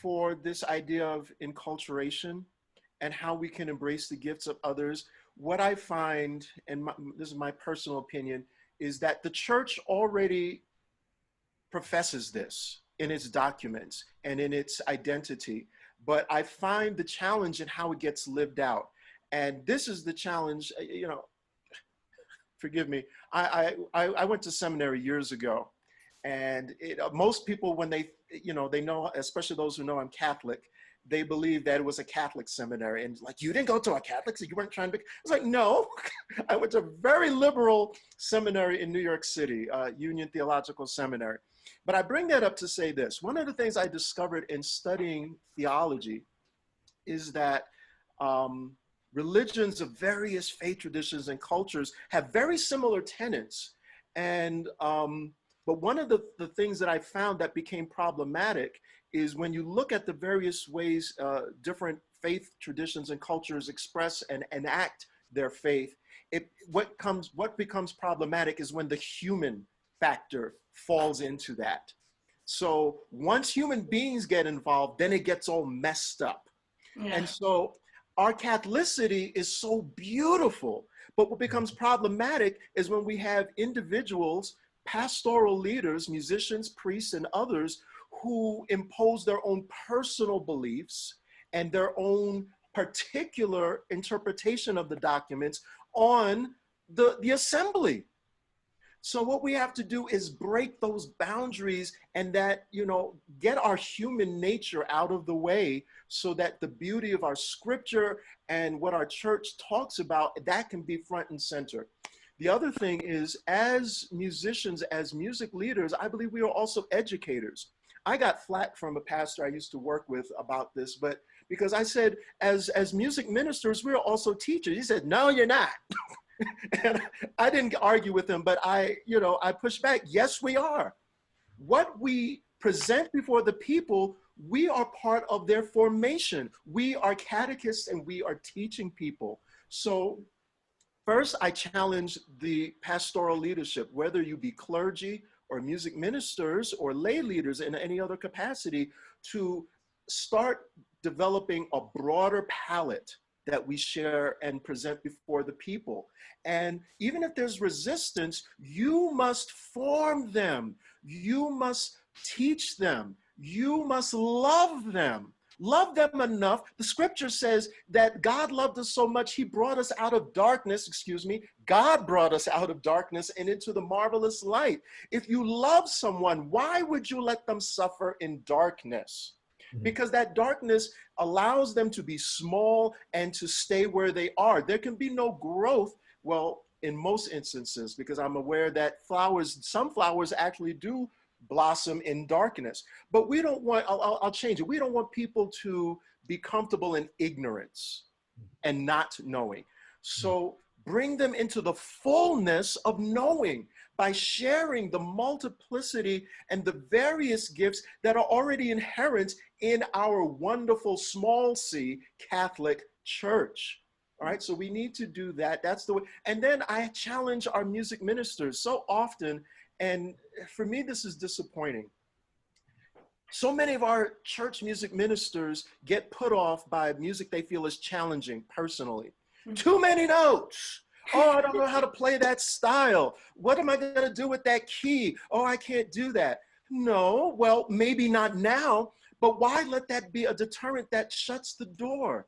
for this idea of enculturation and how we can embrace the gifts of others. What I find, and this is my personal opinion, is that the church already professes this in its documents and in its identity, but I find the challenge in how it gets lived out. And this is the challenge, forgive me, I went to seminary years ago, and most people, when they know, especially those who know I'm Catholic, they believe that it was a Catholic seminary, and like, you didn't go to a Catholic, so you weren't trying to be. I was like, no, I went to a very liberal seminary in New York City, Union Theological Seminary. But I bring that up to say this. One of the things I discovered in studying theology is that religions of various faith traditions and cultures have very similar tenets. And, but one of the things that I found that became problematic is when you look at the various ways different faith traditions and cultures express and enact their faith, what becomes problematic is when the human factor falls into that. So once human beings get involved, then it gets all messed up. Yeah. And so our Catholicity is so beautiful, but what becomes problematic is when we have individuals, pastoral leaders, musicians, priests, and others who impose their own personal beliefs and their own particular interpretation of the documents on the assembly. So what we have to do is break those boundaries and that, you know, get our human nature out of the way so that the beauty of our scripture and what our church talks about, that can be front and center. The other thing is, as musicians, as music leaders, I believe we are also educators. I got flack from a pastor I used to work with about this, but because I said, as music ministers, we're also teachers. He said, no, you're not. And I didn't argue with him, but I pushed back. Yes, we are. What we present before the people, we are part of their formation. We are catechists and we are teaching people. So first, I challenge the pastoral leadership, whether you be clergy or music ministers or lay leaders in any other capacity, to start developing a broader palette that we share and present before the people. And even if there's resistance, you must form them. You must teach them. You must love them. Love them enough. The scripture says that God loved us so much, he brought us out of darkness, God brought us out of darkness and into the marvelous light. If you love someone, why would you let them suffer in darkness? Because that darkness allows them to be small and to stay where they are. There can be no growth, well, in most instances, because I'm aware that some flowers actually do blossom in darkness. But we don't want, I'll change it. We don't want people to be comfortable in ignorance and not knowing. So bring them into the fullness of knowing by sharing the multiplicity and the various gifts that are already inherent in our wonderful small c Catholic Church. All right, so we need to do that. That's the way. And then I challenge our music ministers so often, and for me, this is disappointing. So many of our church music ministers get put off by music they feel is challenging personally. Too many notes. Oh, I don't know how to play that style. What am I going to do with that key? Oh, I can't do that. No, well, maybe not now, but why let that be a deterrent that shuts the door?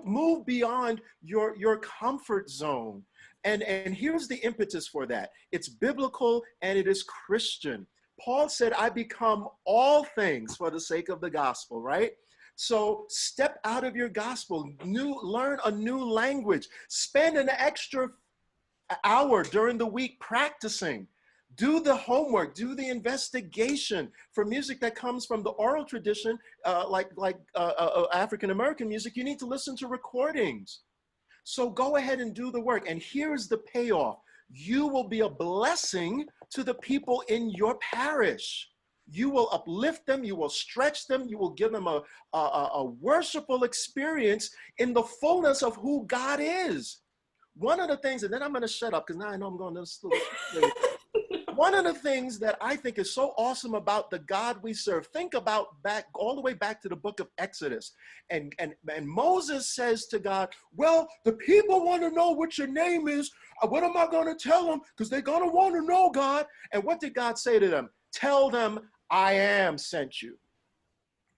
Move beyond your comfort zone. And here's the impetus for that. It's biblical and it is Christian. Paul said, I become all things for the sake of the gospel, right? So step out of your gospel, learn a new language, spend an extra hour during the week practicing, do the homework, do the investigation. For music that comes from the oral tradition, like African-American music, you need to listen to recordings. So go ahead and do the work. And here's the payoff. You will be a blessing to the people in your parish. You will uplift them, you will stretch them, you will give them a worshipful experience in the fullness of who God is. One of the things, and then I'm going to shut up because now I know I'm going to still. One of the things that I think is so awesome about the God we serve, think about all the way back to the book of Exodus. And Moses says to God, well, the people want to know what your name is. What am I going to tell them? Because they're going to want to know, God. And what did God say to them? Tell them, I am sent you.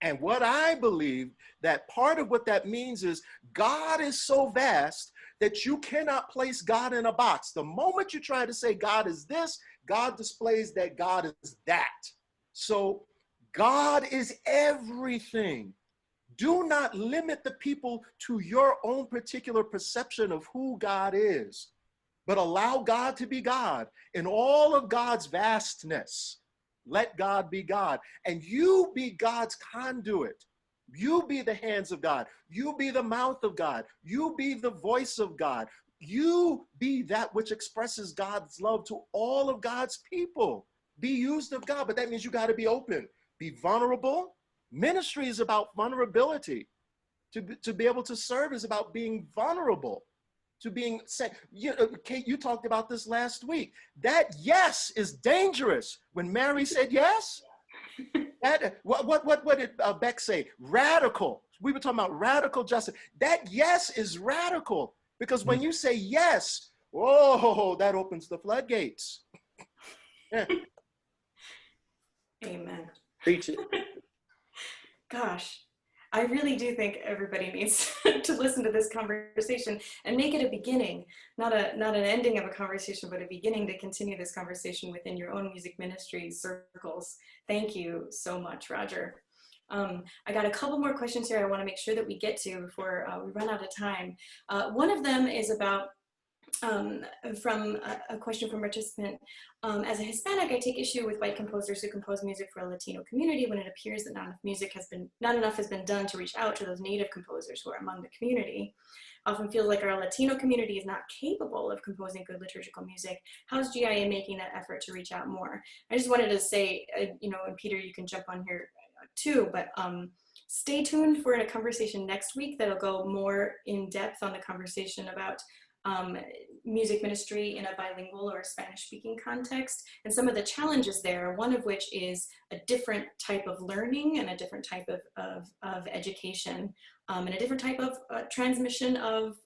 And what I believe that part of what that means is God is so vast that you cannot place God in a box. The moment you try to say God is this, God displays that God is that. So God is everything. Do not limit the people to your own particular perception of who God is, but allow God to be God in all of God's vastness. Let God be God, and you be God's conduit You be the hands of God. You be the mouth of God. You be the voice of God. You be that which expresses God's love to all of God's people. Be used of God, but that means you got to be open, be vulnerable. Ministry is about vulnerability. To be able to serve is about being vulnerable, to being said. Kate, you talked about this last week. That yes is dangerous. When Mary said yes, what did Beck say? Radical. We were talking about radical justice. That yes is radical, because when you say yes, oh, that opens the floodgates. Yeah. Amen. Preach it. Gosh, I really do think everybody needs to listen to this conversation and make it a beginning, not an ending of a conversation, but a beginning to continue this conversation within your own music ministry circles. Thank you so much, Roger. I got a couple more questions here I want to make sure that we get to before we run out of time. One of them is about from a question from a participant. As a Hispanic, I take issue with white composers who compose music for a Latino community when it appears that not enough has been done to reach out to those native composers who are among the community. Often feels like our Latino community is not capable of composing good liturgical music. How's GIA making that effort to reach out more? I just wanted to say, and Peter, you can jump on here too, but stay tuned for a conversation next week that'll go more in depth on the conversation about music ministry in a bilingual or Spanish-speaking context, and some of the challenges there, one of which is a different type of learning and a different type of education, and a different type of transmission of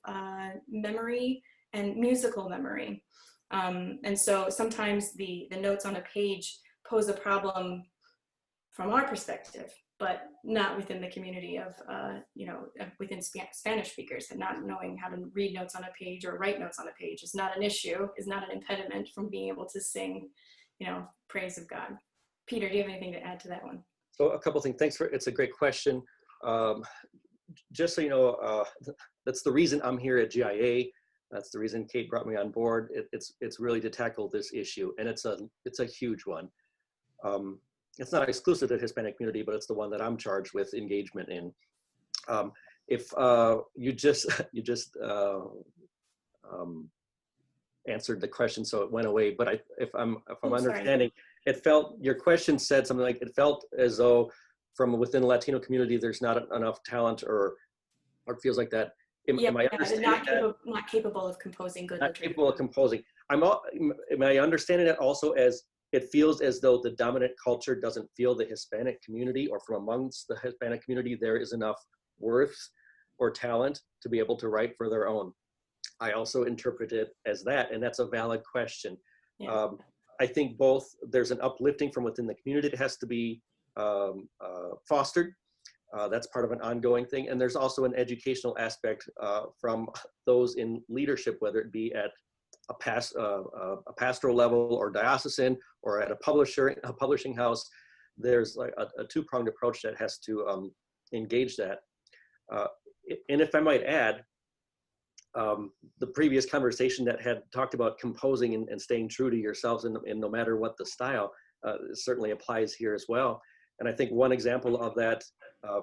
memory and musical memory. And so sometimes the notes on a page pose a problem from our perspective, but not within the community of, within Spanish speakers, and not knowing how to read notes on a page or write notes on a page is not an issue, is not an impediment from being able to sing, praise of God. Peter, do you have anything to add to that one? So a couple things. It's a great question. Just so you know, that's the reason I'm here at GIA. That's the reason Kate brought me on board. It's really to tackle this issue, and it's a huge one. It's not exclusive to the Hispanic community, but it's the one that I'm charged with engagement in. If you just answered the question, so it went away. But if I'm understanding, your question said something like, it felt as though from within the Latino community there's not enough talent, or it feels like that. Am I understanding not capable of composing good? Not capable of composing. Am I understanding that also as it feels as though the dominant culture doesn't feel the Hispanic community, or from amongst the Hispanic community, there is enough worth or talent to be able to write for their own? I also interpret it as that, and that's a valid question. Yeah. I think both there's an uplifting from within the community that has to be fostered. That's part of an ongoing thing. And there's also an educational aspect from those in leadership, whether it be at a pastoral level or diocesan or at a publishing house. There's like a two-pronged approach that has to engage that. And if I might add, the previous conversation that had talked about composing and staying true to yourselves and no matter what the style, certainly applies here as well. And I think one example of that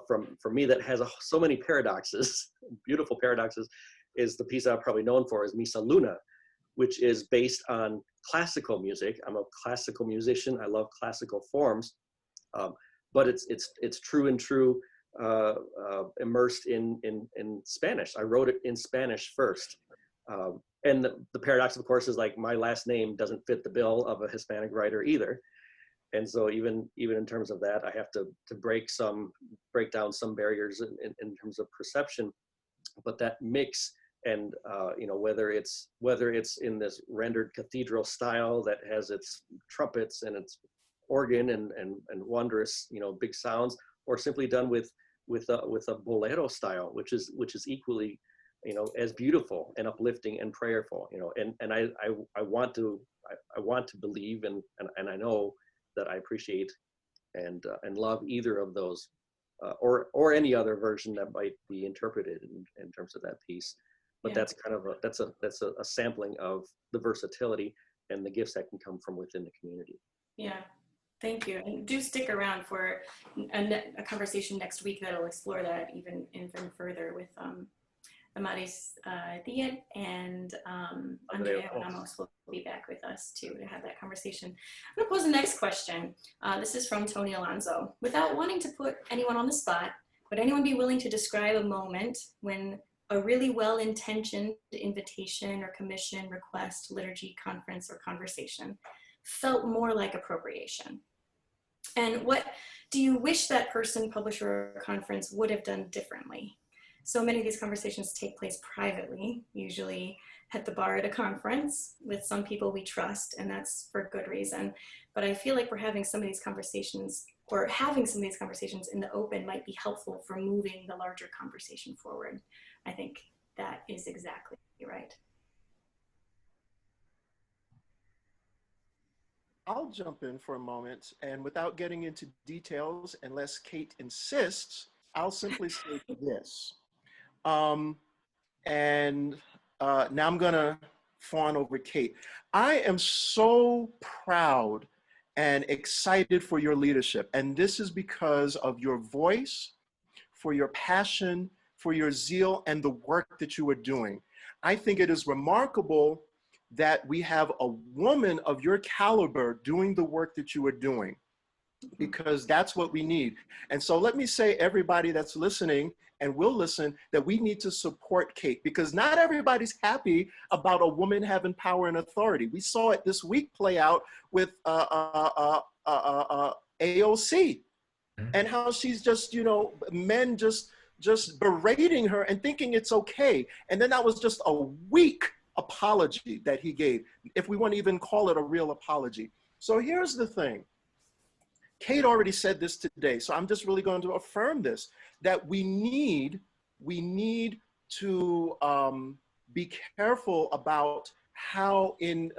for me that has so many paradoxes, beautiful paradoxes, is the piece I'm probably known for is Misa Luna, which is based on classical music. I'm a classical musician. I love classical forms, but it's true and true, immersed in Spanish. I wrote it in Spanish first. And the paradox, of course, is like my last name doesn't fit the bill of a Hispanic writer either. And so even in terms of that, I have to break down some barriers in terms of perception. But that mix, and whether it's in this rendered cathedral style that has its trumpets and its organ and wondrous big sounds, or simply done with a bolero style, which is equally as beautiful and uplifting and prayerful. And I want to believe and I know that I appreciate and love either of those, or any other version that might be interpreted in terms of that piece. But yeah, that's kind of that's a sampling of the versatility and the gifts that can come from within the community. Yeah, Thank you. And do stick around for a conversation next week that'll explore that even further with Amaris Diet and Andrea Ramos will be back with us too to have that conversation. I'm going to pose the next question. This is from Tony Alonso. Without wanting to put anyone on the spot, would anyone be willing to describe a moment when a really well-intentioned invitation or commission, request, liturgy, conference, or conversation felt more like appropriation? And what do you wish that person, publisher, or conference would have done differently? So many of these conversations take place privately, usually at the bar at a conference with some people we trust, and that's for good reason. But I feel like we're having some of these conversations, or having some of these conversations in the open might be helpful for moving the larger conversation forward. I think that is exactly right. I'll jump in for a moment, and without getting into details, unless Kate insists, I'll simply say this. Now I'm gonna fawn over Kate. I am so proud and excited for your leadership, and this is because of your voice, for your passion, for your zeal, and the work that you are doing. I think it is remarkable that we have a woman of your caliber doing the work that you are doing, because that's what we need. And so let me say, everybody that's listening and will listen, that we need to support Kate, because not everybody's happy about a woman having power and authority. We saw it this week play out with AOC, and how she's just, you know, men just berating her and thinking it's okay. And then that was just a weak apology that he gave, if we want to even call it a real apology. So here's the thing. Kate already said this today, so I'm just really going to affirm this, that we need to be careful about how in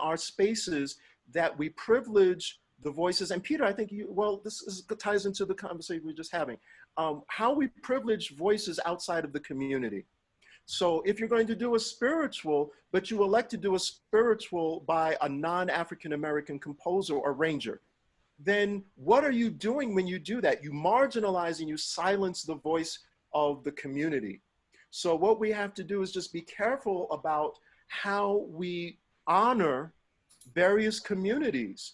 our spaces that we privilege the voices. And Peter, I think this ties into the conversation we're just having, how we privilege voices outside of the community. So if you're going to do a spiritual, but you elect to do a spiritual by a non-African American composer or arranger, then what are you doing when you do that? You marginalize and you silence the voice of the community. So what we have to do is just be careful about how we honor various communities,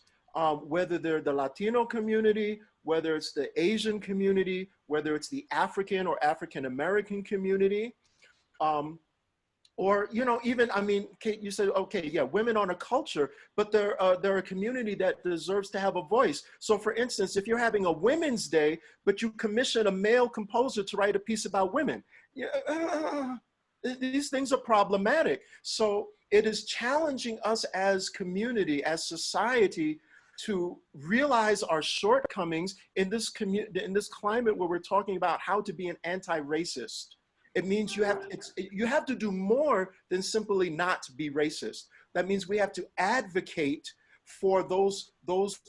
whether they're the Latino community, whether it's the Asian community, whether it's the African or African American community. Or, you know, even, I mean, Kate, you said, okay, yeah, women aren't a culture, but they're a community that deserves to have a voice. So for instance, if you're having a Women's Day, but you commission a male composer to write a piece about women, these things are problematic. So it is challenging us as community, as society, to realize our shortcomings in this climate where we're talking about how to be an anti-racist. It means you have to do more than simply not be racist. That means we have to advocate for those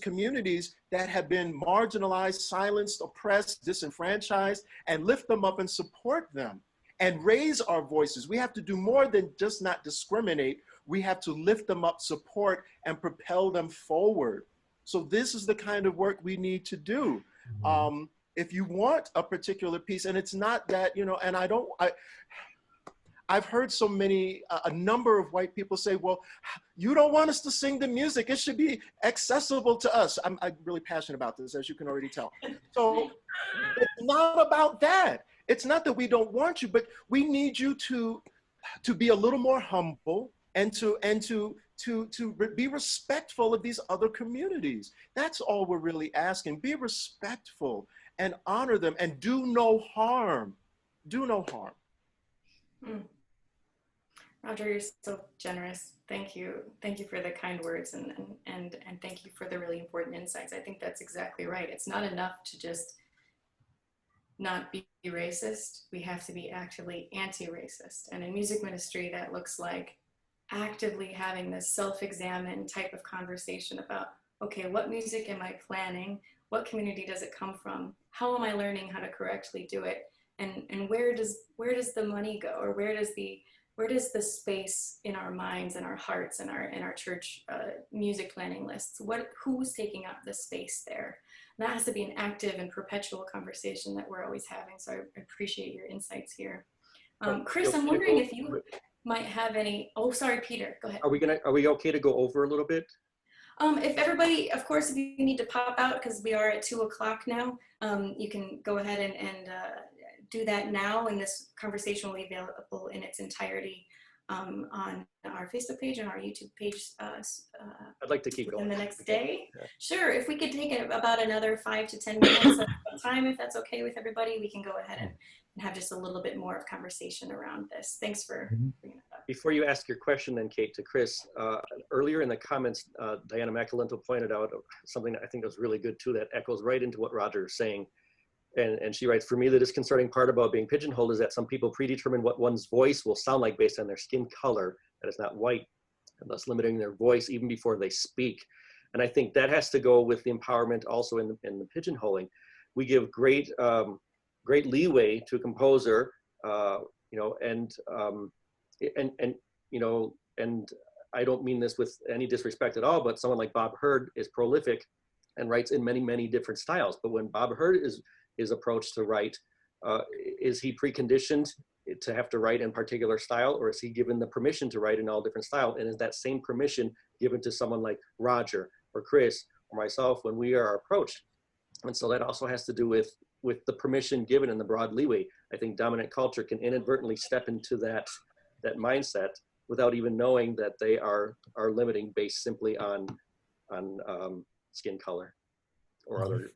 communities that have been marginalized, silenced, oppressed, disenfranchised, and lift them up and support them and raise our voices. We have to do more than just not discriminate. We have to lift them up, support, and propel them forward. So this is the kind of work we need to do. If you want a particular piece, and it's not that, you know, and I've heard so many, a number of white people say, well, you don't want us to sing the music. It should be accessible to us. I'm really passionate about this, as you can already tell. So it's not about that. It's not that we don't want you, but we need you to be a little more humble and to be respectful of these other communities. That's all we're really asking. Be respectful and honor them and do no harm. Do no harm. Roger, you're so generous. Thank you. Thank you for the kind words and thank you for the really important insights. I think that's exactly right. It's not enough to just not be racist. We have to be actively anti-racist. And in music ministry, that looks like actively having this self-examine type of conversation about, okay, what music am I planning? What community does it come from? How am I learning how to correctly do it? And where does the money go? Or where does the where does the space in our minds and our hearts and our church music planning lists, who's taking up the space there? And that has to be an active and perpetual conversation that we're always having. So I appreciate your insights here. Chris, I'm wondering if you might have any, oh, sorry, Peter, go ahead. Are we okay to go over a little bit? If everybody, of course, if you need to pop out, because we are at 2 o'clock now, you can go ahead and do that now, and this conversation will be available in its entirety on our Facebook page and our YouTube page. I'd like to keep going. In the next day. Yeah. Sure, if we could take about another 5 to 10 minutes of time, if that's okay with everybody, we can go ahead and have just a little bit more of conversation around this. Thanks for bringing it up. Before you ask your question then, Kate, to Chris, earlier in the comments, Diana Macalinto pointed out something that I think was really good too, that echoes right into what Roger is saying. And she writes, for me, the disconcerting part about being pigeonholed is that some people predetermine what one's voice will sound like based on their skin color, that is not white, and thus limiting their voice even before they speak. And I think that has to go with the empowerment also in the pigeonholing. We give great leeway to a composer, and I don't mean this with any disrespect at all, but someone like Bob Hurd is prolific and writes in many, many different styles. But when Bob Hurd is approached to write, is he preconditioned to have to write in particular style, or is he given the permission to write in all different style? And is that same permission given to someone like Roger or Chris or myself when we are approached? And so that also has to do with the permission given and the broad leeway. I think dominant culture can inadvertently step into that mindset without even knowing that they are limiting based simply on skin color or other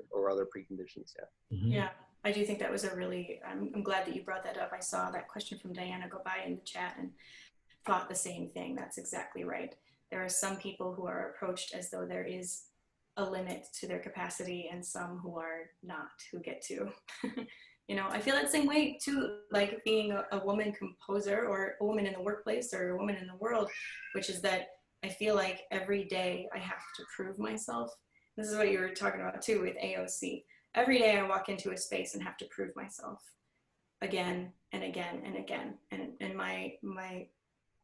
preconditions. Yeah. Yeah, I do think that was I'm glad that you brought that up. I saw that question from Diana go by in the chat and thought the same thing. That's exactly right. There are some people who are approached as though there is a limit to their capacity, and some who are not, who get to. I feel that same way too, like being a woman composer or a woman in the workplace or a woman in the world, which is that I feel like every day I have to prove myself. This is what you were talking about too with AOC. Every day I walk into a space and have to prove myself again and again and again.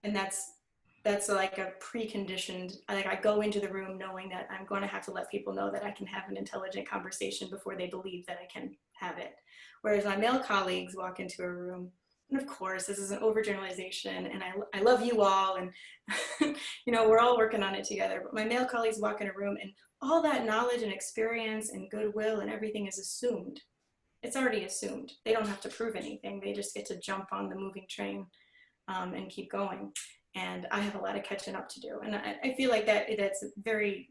And that's like a preconditioned, like I go into the room knowing that I'm going to have to let people know that I can have an intelligent conversation before they believe that I can have it. Whereas my male colleagues walk into a room, and of course, this is an overgeneralization, and I love you all, and we're all working on it together, but my male colleagues walk in a room and all that knowledge and experience and goodwill and everything is assumed. It's already assumed. They don't have to prove anything. They just get to jump on the moving train and keep going. And I have a lot of catching up to do. And I feel like that's very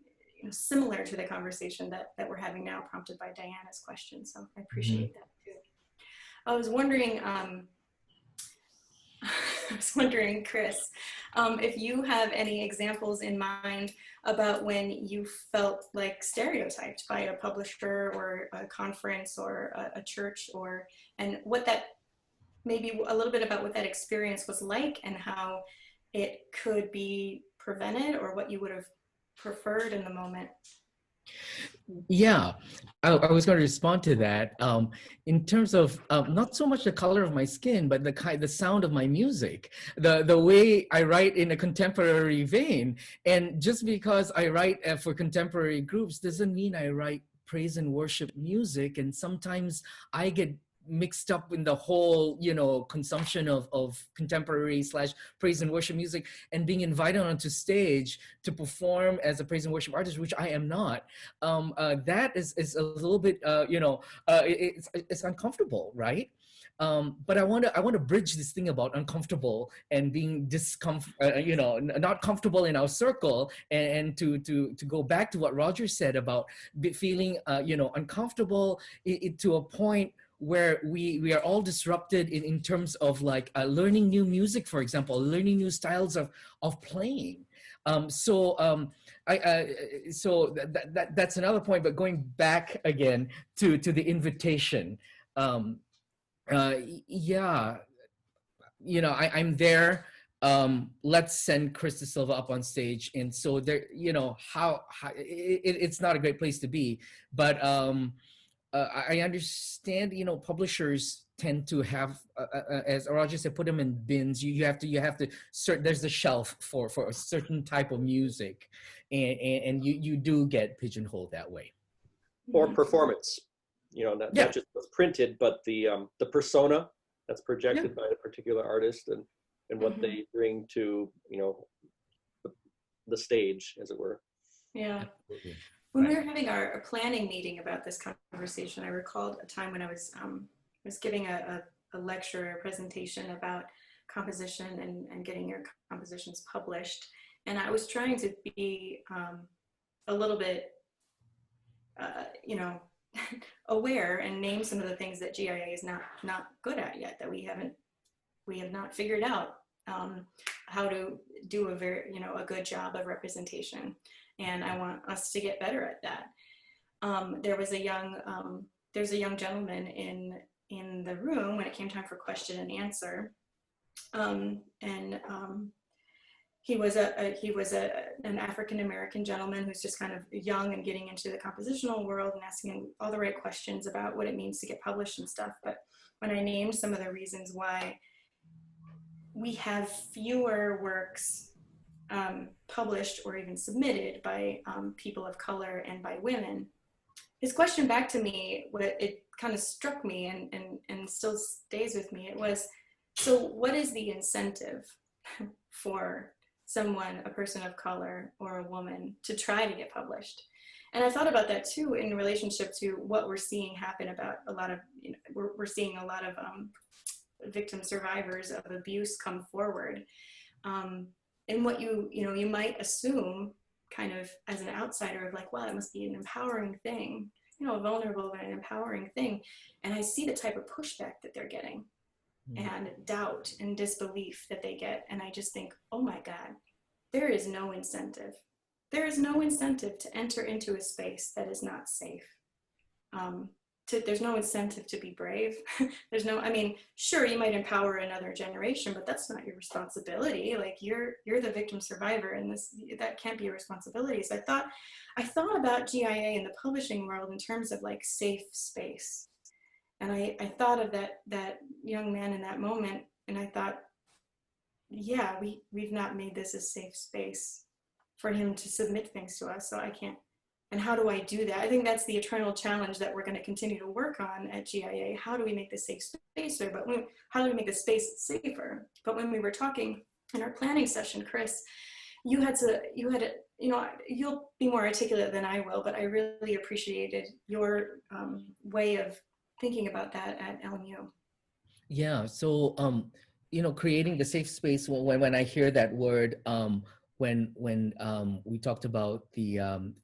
similar to the conversation that we're having now, prompted by Diana's question. So I appreciate that too. I was wondering, Chris, if you have any examples in mind about when you felt like stereotyped by a publisher or a conference or a church, and what that, maybe a little bit about what that experience was like and how it could be prevented, or what you would have preferred in the moment. Yeah, I was going to respond to that. In terms of not so much the color of my skin, but the sound of my music, the way I write in a contemporary vein. And just because I write for contemporary groups doesn't mean I write praise and worship music. And sometimes I get mixed up in the whole, consumption of contemporary / praise and worship music, and being invited onto stage to perform as a praise and worship artist, which I am not. That is a little bit, it's uncomfortable, right? But I want to bridge this thing about uncomfortable and being not comfortable in our circle, and to go back to what Roger said about feeling, uncomfortable to a point where we are all disrupted in terms of like learning new music, for example, learning new styles of playing. So that's another point. But going back again to the invitation, yeah, I'm there. Let's send Christa Silva up on stage, and so there, it's not a great place to be, but I understand, publishers tend to have, as Roger said, put them in bins. You have to there's the shelf for a certain type of music, and you do get pigeonholed that way. Or performance, not just what's printed, but the persona that's projected by a particular artist and what they bring to, the stage, as it were. Yeah. Absolutely. When we were having our planning meeting about this conversation, I recalled a time when I was giving a lecture, a presentation about composition and getting your compositions published. And I was trying to be a little bit, aware and name some of the things that GIA is not good at yet, that we have not figured out how to do a good job of representation. And I want us to get better at that. There's a young gentleman in the room when it came time for question and answer. He was an African-American gentleman who's just kind of young and getting into the compositional world and asking all the right questions about what it means to get published and stuff. But when I named some of the reasons why we have fewer works published or even submitted by people of color and by women, his question back to me, it kind of struck me and still stays with me. It was, so what is the incentive for someone, a person of color or a woman, to try to get published? And I thought about that too in relationship to what we're seeing happen about a lot of, we're seeing a lot of victim survivors of abuse come forward. And what you might assume kind of as an outsider of like, wow, it must be an empowering thing, a vulnerable and empowering thing. And I see the type of pushback that they're getting and doubt and disbelief that they get. And I just think, oh my God, there is no incentive. There is no incentive to enter into a space that is not safe. There's no incentive to be brave. Sure, you might empower another generation, but that's not your responsibility. Like you're the victim survivor, and that can't be your responsibility. So I thought about GIA in the publishing world in terms of like safe space. And I thought of that young man in that moment, and I thought, yeah, we've not made this a safe space for him to submit things to us, so I can't. And how do I do that? I think that's the eternal challenge that we're going to continue to work on at GIA. How do we make this safe spacer? How do we make the space safer? But when we were talking in our planning session, Chris, you'll be more articulate than I will, but I really appreciated your way of thinking about that at LMU. Yeah. So, creating the safe space. When I hear that word, when we talked about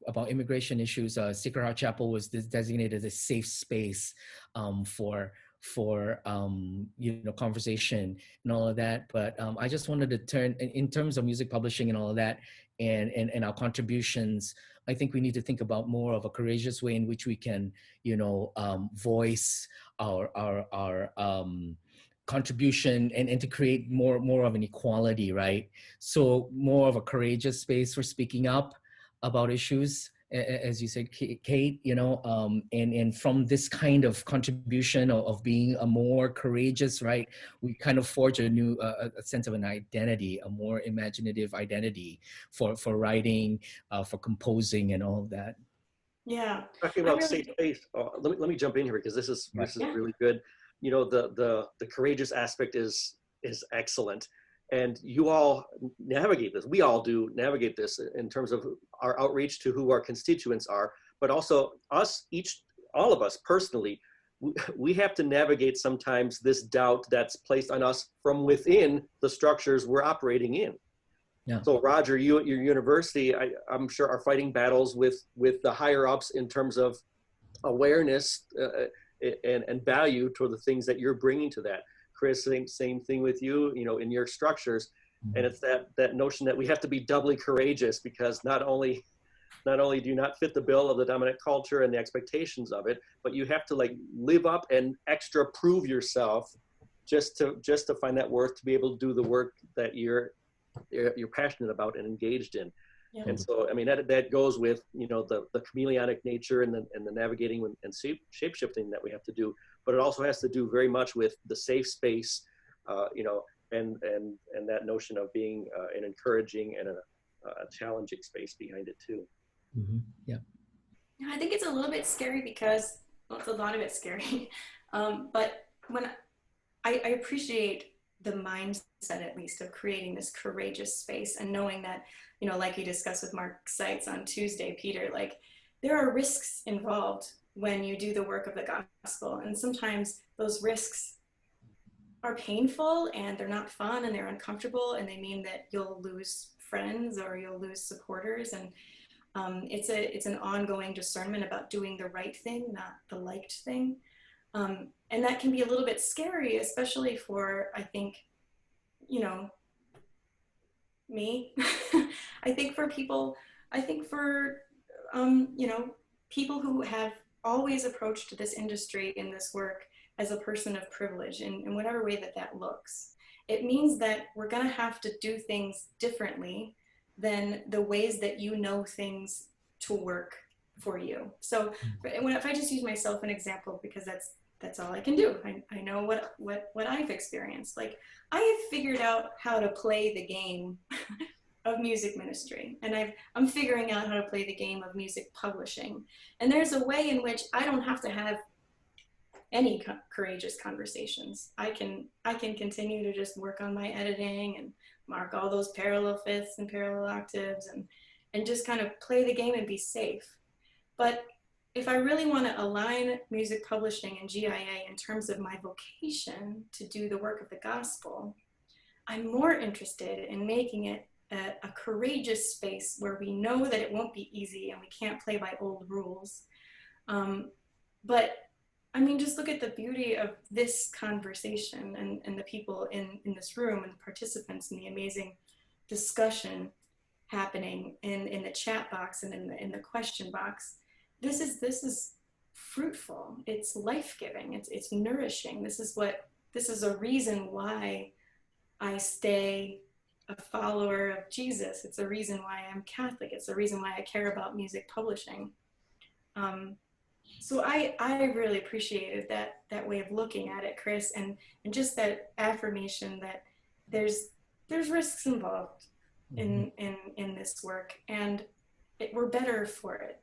about immigration issues, Sacred Heart Chapel was designated as a safe space for conversation and all of that. But I just wanted to turn in terms of music publishing and all of that, and our contributions. I think we need to think about more of a courageous way in which we can, voice our contribution and to create more of an equality, right? So more of a courageous space for speaking up about issues, as you said, Kate, and from this kind of contribution of being a more courageous, right? We kind of forge a new a sense of an identity, a more imaginative identity for writing, for composing and all of that. Yeah. Talking about safe space, let me jump in here because this is really good. The courageous aspect is excellent, and you all navigate this. We all do navigate this in terms of our outreach to who our constituents are, but also all of us personally. We have to navigate sometimes this doubt that's placed on us from within the structures we're operating in. Yeah. So Roger, you at your university, I'm sure are fighting battles with the higher ups in terms of awareness and value to the things that you're bringing to that. Chris, same thing with you, in your structures. And it's that notion that we have to be doubly courageous because not only do you not fit the bill of the dominant culture and the expectations of it, but you have to live up and extra prove yourself just to find that worth to be able to do the work that you're passionate about and engaged in. Yeah. And so, that goes with, the chameleonic nature and the navigating and shape-shifting that we have to do. but it also has to do very much with the safe space, you know, and that notion of being an encouraging and a challenging space behind it too. Mm-hmm. Yeah. I think it's a little bit scary because, well, it's a lot of it scary. But when I appreciate the mindset, at least, of creating this courageous space and knowing that, you know, like you discussed with Mark Seitz on Tuesday, Peter, like there are risks involved when you do the work of the gospel. And sometimes those risks are painful and they're not fun and they're uncomfortable and they mean that you'll lose friends or you'll lose supporters. And it's an ongoing discernment about doing the right thing, not the liked thing. And that can be a little bit scary, especially for, I think, you know, me. I think for people, you know, people who have always approached this industry in this work as a person of privilege in whatever way that looks. It means that we're gonna have to do things differently than the ways that you know things to work for you. So if I just use myself an example, because that's all I can do. I know what I've experienced. Like I have figured out how to play the game of music ministry, and I'm figuring out how to play the game of music publishing. And there's a way in which I don't have to have any courageous conversations. I can continue to just work on my editing and mark all those parallel fifths and parallel octaves and just kind of play the game and be safe. But if I really want to align music publishing and GIA in terms of my vocation to do the work of the gospel, I'm more interested in making it a courageous space where we know that it won't be easy and we can't play by old rules. But I mean, just look at the beauty of this conversation and the people in this room and the participants and the amazing discussion happening in the chat box and in the question box. This is fruitful. It's life-giving. It's nourishing. This is a reason why I stay a follower of Jesus. It's a reason why I'm Catholic. It's a reason why I care about music publishing. So I really appreciated that way of looking at it, Chris, and just that affirmation that there's risks involved in this work, and we're better for it.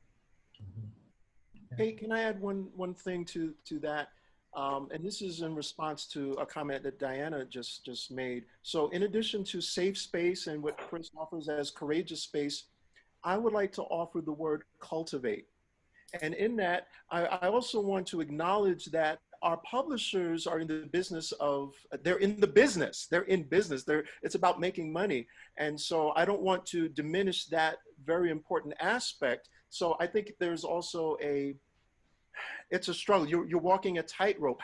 Hey, can I add one thing to that? And this is in response to a comment that Diana just made. So in addition to safe space and what Chris offers as courageous space, I would like to offer the word cultivate. And in that, I also want to acknowledge that our publishers are in the business it's about making money. And so I don't want to diminish that very important aspect. So I think there's also it's a struggle. You're walking a tightrope.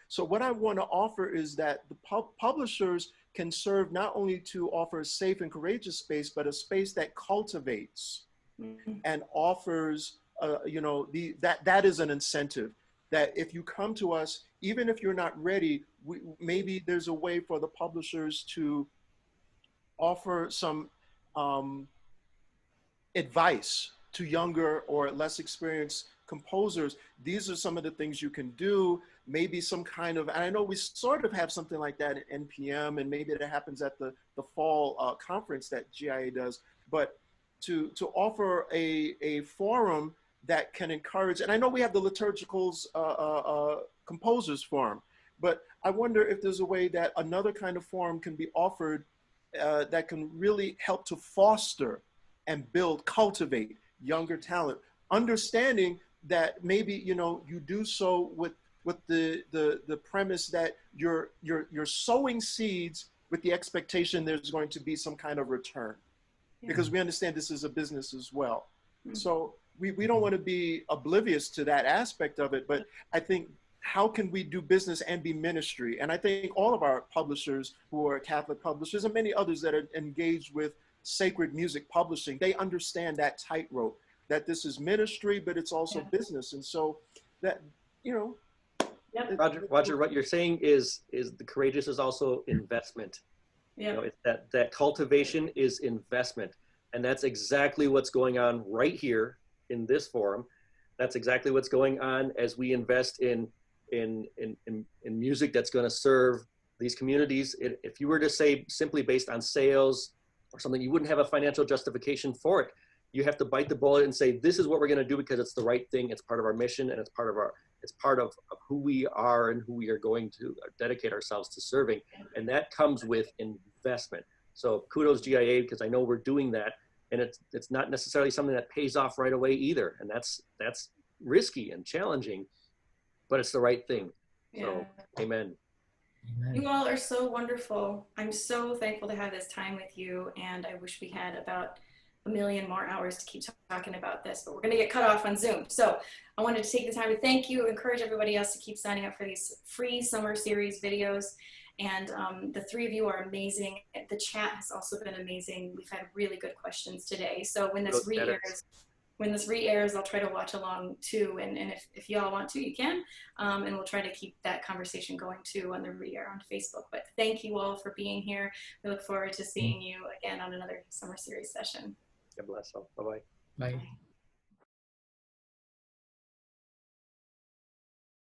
So what I want to offer is that the publishers can serve not only to offer a safe and courageous space, but a space that cultivates and offers, you know, that is an incentive. That if you come to us, even if you're not ready, maybe there's a way for the publishers to offer some advice to younger or less experienced composers. These are some of the things you can do. Maybe some kind of, and I know we sort of have something like that at NPM, and maybe that happens at the fall conference that GIA does, but to offer a forum that can encourage, and I know we have the liturgicals composers forum, but I wonder if there's a way that another kind of forum can be offered that can really help to foster and build, cultivate younger talent, understanding that maybe, you know, you do so with the premise that you're sowing seeds with the expectation there's going to be some kind of return, because we understand this is a business as well. So we don't want to be oblivious to that aspect of it, but I think how can we do business and be ministry? And I think all of our publishers who are Catholic publishers and many others that are engaged with sacred music publishing, they understand that tightrope, that this is ministry, but it's also business. And so that, you know. Roger, what you're saying is the courageous is also investment. You know, it's that cultivation is investment. And that's exactly what's going on right here in this forum. That's exactly what's going on as we invest in in music that's going to serve these communities. If you were to say simply based on sales or something, you wouldn't have a financial justification for it. You have to bite the bullet and say, this is what we're going to do because it's the right thing. It's part of our mission, and it's part of who we are and who we are going to dedicate ourselves to serving. And that comes with investment. So kudos GIA, because I know we're doing that, and it's not necessarily something that pays off right away either. And that's risky and challenging, but it's the right thing. Yeah. So amen. You all are so wonderful. I'm so thankful to have this time with you, and I wish we had about a million more hours to keep talking about this, but we're going to get cut off on Zoom. So I wanted to take the time to thank you, encourage everybody else to keep signing up for these free summer series videos. And the three of you are amazing. The chat has also been amazing. We've had really good questions today. So when this re-airs, I'll try to watch along too. And if y'all want to, you can. And we'll try to keep that conversation going too on the re-air on Facebook. But thank you all for being here. We look forward to seeing you again on another summer series session. God bless all. Bye-bye. Bye.